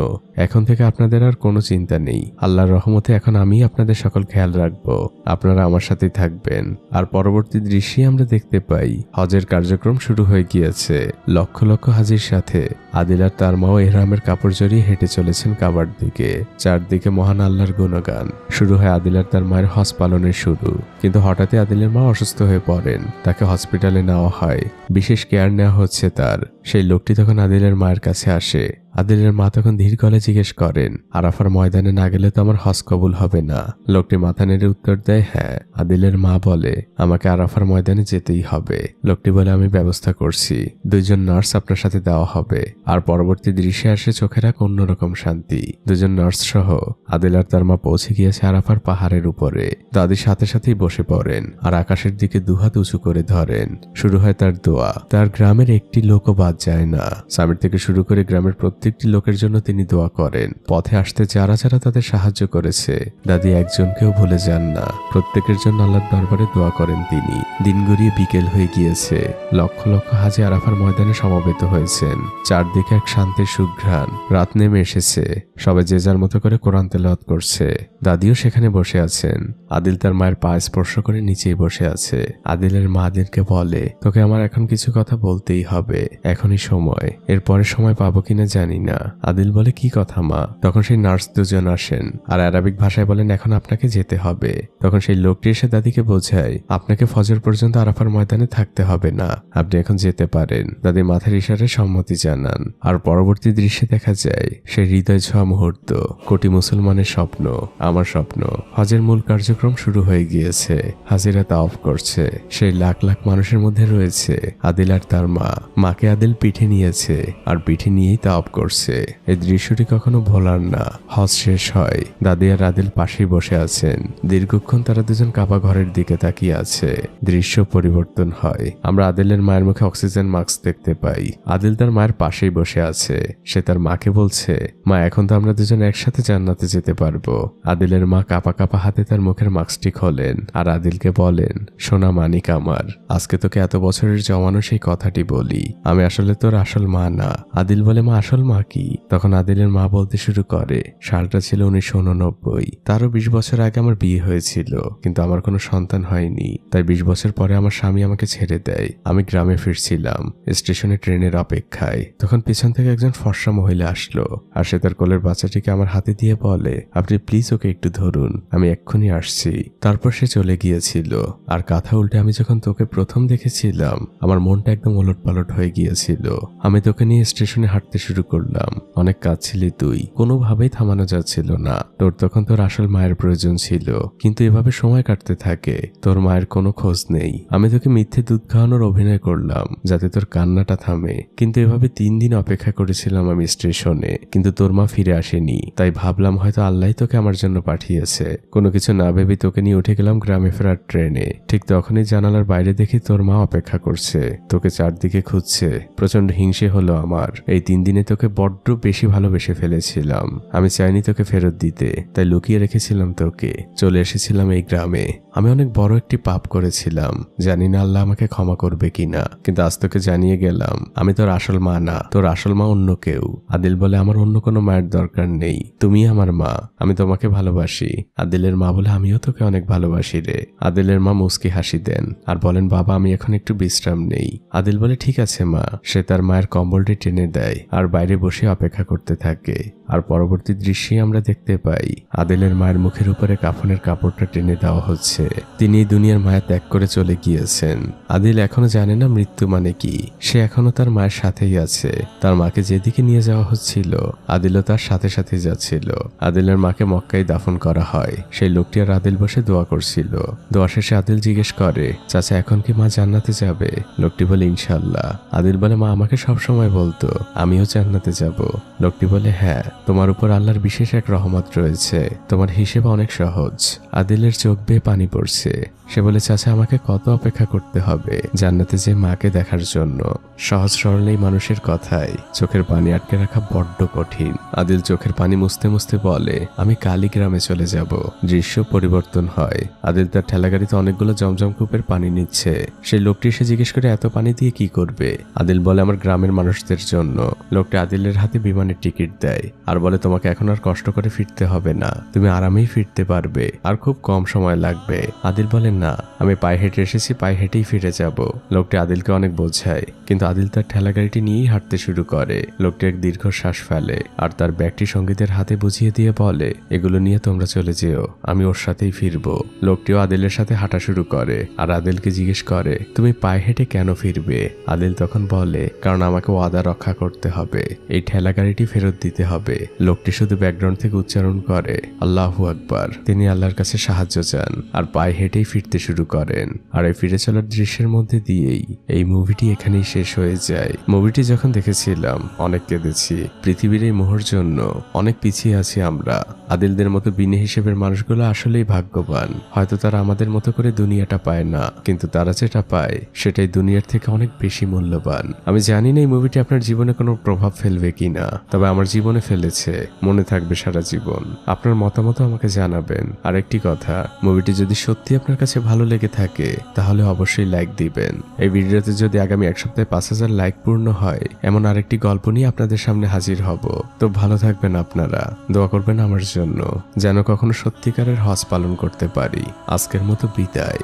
এখন থেকে আপনাদের আর কোনো চিন্তা নেই। আল্লাহর রহমতে এখন আমি আপনাদের সকল খেয়াল রাখবো। আপনারা আমার সাথেই থাকবেন। আর পরবর্তী দৃশ্যে আমরা দেখতে পাই হজের কার্যক্রম শুরু হয়ে গিয়েছে। লক্ষ লক্ষ হাজির সাথে আদিল আর তার মাও এহরামের কাপড় জড়িয়ে হেঁটে চলেছেন কাবার দিকে। চারদিকে মহান আল্লাহর গুণগান। শুরু হয় আদিল আর তার মায়ের হজ পালনের শুরু। কিন্তু হঠাৎই আদিলের মা অসুস্থ হয়ে পড়েন। তাকে হসপিটালে নেওয়া হয়। বিশেষ কেয়ার নেওয়া হচ্ছে তার। সেই লোকটি তখন আদিলের মায়ের কাছে আসে। আদিলের মা তখন ধীর গলায় জিজ্ঞেস করেন, আরাফার ময়দানে না গেলে তো আমার হজ কবুল হবে না। লোকটি মাথা নেড়ে উত্তর দেয়, হ্যাঁ। আদিলের মা বলে, আমাকে আরাফার ময়দানে যেতেই হবে। লোকটি বলে, আমি ব্যবস্থা করছি। 2 জন নার্স আপনার সাথে দেওয়া হবে। আর পরবর্তী দৃশ্যে আসে চোখের এক অন্যরকম শান্তি। 2 জন নার্স সহ আদিল আর তার মা পৌঁছে গিয়েছে আরাফার পাহাড়ের উপরে। দাদির সাথে সাথেই বসে পড়েন আর আকাশের দিকে 2 হাত উঁচু করে ধরেন। শুরু হয় তার দোয়া। তার গ্রামের একটি লোকও বাদ যায় না। সামির থেকে শুরু করে গ্রামের প্রত্যেকটি লোকের জন্য তিনি দোয়া করেন। পথে আসতে যারা যারা তাদের সাহায্য করেছে, দাদি একজনকেও ভুলে যান না। প্রত্যেকের জন্য আল্লাহর দরবারে দোয়া করেন তিনি। দিন গড়িয়ে বিকেল হয়ে গিয়েছে। লক্ষ লক্ষ হাজি আরাফার ময়দানে সমবেত হয়েছেন। চারদিকে এক শান্তির সুঘ্রাণ। রাত নেমে এসেছে। সবাই যে যার মতো করে কোরআন তেলাওয়াত করছে। দাদিও সেখানে বসে আছেন। আদিল তার মায়ের পা স্পর্শ করে নিচেই বসে আছে। আদিলের মা আদিলকে বলে, তোকে আমার এখন কিছু কথা বলতেই হবে, এখনই সময়। এরপরে সময় পাবো কিনা জানি জানি না। আদিল বলে কি কথা মা? তখন সেই নার্স দুজন আসেন আর আরবিক ভাষায় বলেন এখন আপনাকে যেতে হবে। তখন সেই লোকটি এসে দাদিকে বোঝায় আপনাকে ফজর পর্যন্ত আরাফার ময়দানে থাকতে হবে না, আপনি এখন যেতে পারেন। দাদি মাথার ইশারায় সম্মতি জানান। আর পরবর্তী দৃশ্যে দেখা যায় সেই হৃদয় ছোঁয়া মুহূর্ত, কোটি মুসলমানের স্বপ্ন, আমার স্বপ্ন। হজের মূল কার্যক্রম শুরু হয়ে গিয়েছে। হাজিরা তাওয়াফ করছে। সেই লাখ লাখ মানুষের মধ্যে রয়েছে আদিল আর তার মা। মাকে আদিল পিঠে নিয়েছে আর পিঠে নিয়েই তাওয়াফ করছে। এই দৃশ্যটি কখনো ভোলার না। হজ শেষ হয়, দাদি আর আদিল পাশেই বসে আছেন। দীর্ঘক্ষণ তারা দুজন কাবা ঘরের দিকে তাকিয়ে আছে। দৃশ্য পরিবর্তন হয়। আমরা আদিলের মায়ের মুখে অক্সিজেন মাস্ক দেখতে পাই। আদিল তার মায়ের পাশেই বসে আছে। সে তার মাকে বলছে মা এখন তো আমরা দুজন একসাথে জান্নাতে যেতে পারবো। আদিলের মা কাঁপা কাঁপা হাতে তার মুখের মাস্কটি খোলেন আর আদিলকে বলেন সোনা মানিক আমার, আজকে তোকে এত বছরের জমানো সেই কথাটি বলি, আমি আসলে তোর আসল মা না। আদিল বলে মা আসল মা কি? তখন আদিলের মা বলতে শুরু করে সালটা ছিল 1989। তারও 20 বছর আগে আমার বিয়ে হয়েছিল, কিন্তু আমার কোনো সন্তান হয়নি। তাই 20 বছর পরে আমার স্বামী আমাকে ছেড়ে দেয়। আমি গ্রামে ফিরছিলাম স্টেশনে ট্রেনের অপেক্ষায়। তখন পিছন থেকে একজন ফর্সা মহিলা আসলো আর সে তার কোলের বাচ্চাটিকে আমার হাতে দিয়ে বলে আপনি প্লিজ ওকে একটু ধরুন, আমি এক্ষুনি আসছি। তারপর সে চলে গিয়েছিল। আর কথা উল্টে আমি যখন তোকে প্রথম দেখেছিলাম আমার মনটা একদম ওলটপালট হয়ে গিয়েছিল। আমি তোকে নিয়ে স্টেশনে হাঁটতে শুরু করলাম। অনেক কাঁদছিলি তুই, কোনোভাবেই থামানো যাচ্ছিল না। তোর তখন তোর আসল মায়ের প্রয়োজন ছিল, কিন্তু এভাবে সময় কাটতে থাকে, তোর মায়ের কোনো খোঁজ নেই। আমি তোকে মিথ্যে দুধ খাওয়ানোর অভিনয় করলাম যাতে তোর কান্নাটা থামে, কিন্তু এভাবে 3 দিন অপেক্ষা করেছিলাম আমি স্টেশনে, কিন্তু তোর মা ফিরে আসেনি। তাই ভাবলাম হয়তো আল্লাহ তোকে আমার জন্য পাঠিয়েছে। কোনো কিছু না ভেবে তোকে নিয়ে উঠে গেলাম গ্রামে ফেরার ট্রেনে। ঠিক তখনই জানালার বাইরে দেখি তোর মা অপেক্ষা করছে, তোকে চারদিকে খুঁজছে। প্রচন্ড হিংসে হলো আমার। এই 3 দিনে তোকে বড্ড বেশি ভালোবেসে ফেলেছিলাম। আমি চাইনি তোকে ফেরত দিতে, তাই লুকিয়ে রেখেছিলাম তোকে। চলে এসেছিলাম এই গ্রামে। আমি অনেক বড় একটি পাপ করেছিলাম, জানি না আল্লাহ আমাকে ক্ষমা করবে কিনা, কিন্তু আজ তোকে জানিয়ে গেলাম আমি তোর আসল মা না, তোর আসল মা অন্য কেউ। আদিল বলে আমার অন্য কোনো মায়ের দরকার নেই, তুমি আমার মা, আমি তোমাকে ভালোবাসি। আদিলের মা বলে আমিও তোকে অনেক ভালোবাসি রে। আদিলের মা মুস্কি হাসি দেন আর বলেন বাবা আমি এখন একটু বিশ্রাম নেই। আদিল বলে ঠিক আছে মা। সে তার মায়ের কম্বলটি টেনে দেয় আর বাইরে বসে অপেক্ষা করতে থাকে। আর পরবর্তী দৃশ্যে আমরা দেখতে পাই আদিলের মায়ের মুখের উপরে কাফনের কাপড়টা টেনে দেওয়া হচ্ছে। তিনি এই দুনিয়ার মায়া ত্যাগ করে চলে গিয়েছেন। আদিল এখনো জানে না মৃত্যু মানে কি। সে এখনো তার মায়ের সাথেই আছে। তার মাকে যেদিকে নিয়ে যাওয়া হচ্ছিল আদিলও তার সাথে সাথে যাচ্ছিল। আদিলের মাকে মক্কায় দাফন করা হয়। সেই লোকটি আর আদিল বসে দোয়া করছিল। দোয়া শেষে আদিল জিজ্ঞেস করে চাচা এখন কি মা জান্নাতে যাবে? লোকটি বলে ইনশাল্লাহ। আদিল বলে মা আমাকে সবসময় বলতো আমিও জান্নাতে যাব। লোকটি বলে হ্যাঁ, তোমার উপর আল্লাহর বিশেষ এক রহমত রয়েছে, তোমার হিসেব অনেক সহজ। আদিলের চোখ বেয়ে পানি পড়ছে। সে বলে চাচা আমাকে কত অপেক্ষা করতে হবে জান্নাতে যে মাকে দেখার জন্য? সহজ সরল এই মানুষের কথায় চোখের পানি আটকে রাখা বড্ড কঠিন। আদিল চোখের পানি মুছতে মুছতে বলে আমি কালী গ্রামে চলে যাব। দৃশ্য পরিবর্তন হয়। আদিল তার ঠেলাগাড়িতে অনেকগুলো জমজম কূপের পানি নিচ্ছে। সেই লোকটি এসে জিজ্ঞেস করে এত পানি দিয়ে কি করবে? আদিল বলে আমার গ্রামের মানুষদের জন্য। লোকটি আদিলের হাতে বিমানের টিকিট দেয় আর বলে তোমাকে এখন আর কষ্ট করে ফিরতে হবে না, তুমি আরামেই ফিরতে পারবে আর খুব কম সময় লাগবে। আদিল বলে না, আমি পায়ে হেঁটে এসেছি, পায়ে হেঁটেই ফিরে যাব। লোকটি আদিলকে অনেক বোঝায়, কিন্তু আদিল তার ঠেলাগাড়িটি নিয়েই হাঁটতে শুরু করে। লোকটি এক দীর্ঘ শ্বাস ফেলে আর তার ব্যাগটি সঙ্গীদের হাতে বুঝিয়ে দিয়ে বলে এগুলো নিয়ে তোমরা চলে যেও, আমি ওর সাথেই ফিরবো। লোকটিও আদিলের সাথে হাঁটা শুরু করে আর আদিলকে জিজ্ঞেস করে তুমি পায়ে হেঁটে কেন ফিরবে? আদিল তখন বলে কারণ আমাকে ওয়াদা রক্ষা করতে হবে, এই ঠেলাগাড়িটি ফেরত দিতে হবে। লোকটি শুধু ব্যাকগ্রাউন্ড থেকে উচ্চারণ করে আল্লাহু আকবার। তিনি আল্লাহর কাছে সাহায্য চান আর পায়ে হেঁটেই ফিরতে শুরু করেন। আর এই ফিরে চলার দৃশ্যের মধ্যে দিয়েই এই মুভিটি এখানেই শেষ হয়ে যায়। মুভিটি যখন দেখেছিলাম অনেক কেঁদেছি। পৃথিবীর এই মোহর জন্য অনেক পিছিয়ে আছি আমরা। আদিলদের মতো বিনে হিসেবের মানুষগুলো আসলেই ভাগ্যবান। হয়তো তারা আমাদের মতো করে দুনিয়াটা পায় না, কিন্তু তারা যেটা পায় সেটাই দুনিয়ার থেকে অনেক বেশি মূল্যবান। আমি জানি না এই মুভিটি আপনার জীবনে কোনো প্রভাব ফেলবে কিনা, তবে আমার জীবনে ফেলেছে, মনে থাকবে সারা জীবন। আপনার মতামত আমাকে জানাবেন। আর একটি কথা, মুভিটি যদি সত্যি আপনার কাছে ভালো লেগে থাকে তাহলে অবশ্যই লাইক দিবেন। এই ভিডিওতে যদি আগামী 1 সপ্তাহে 5000 লাইক পূর্ণ হয় এমন আরেকটি গল্প নিয়ে আপনাদের সামনে হাজির হব। তো ভালো থাকবেন আপনারা, দোয়া করবেন আমার জন্য যেন কখনো সত্যিকারের হজ পালন করতে পারি। আজকের মতো বিদায়।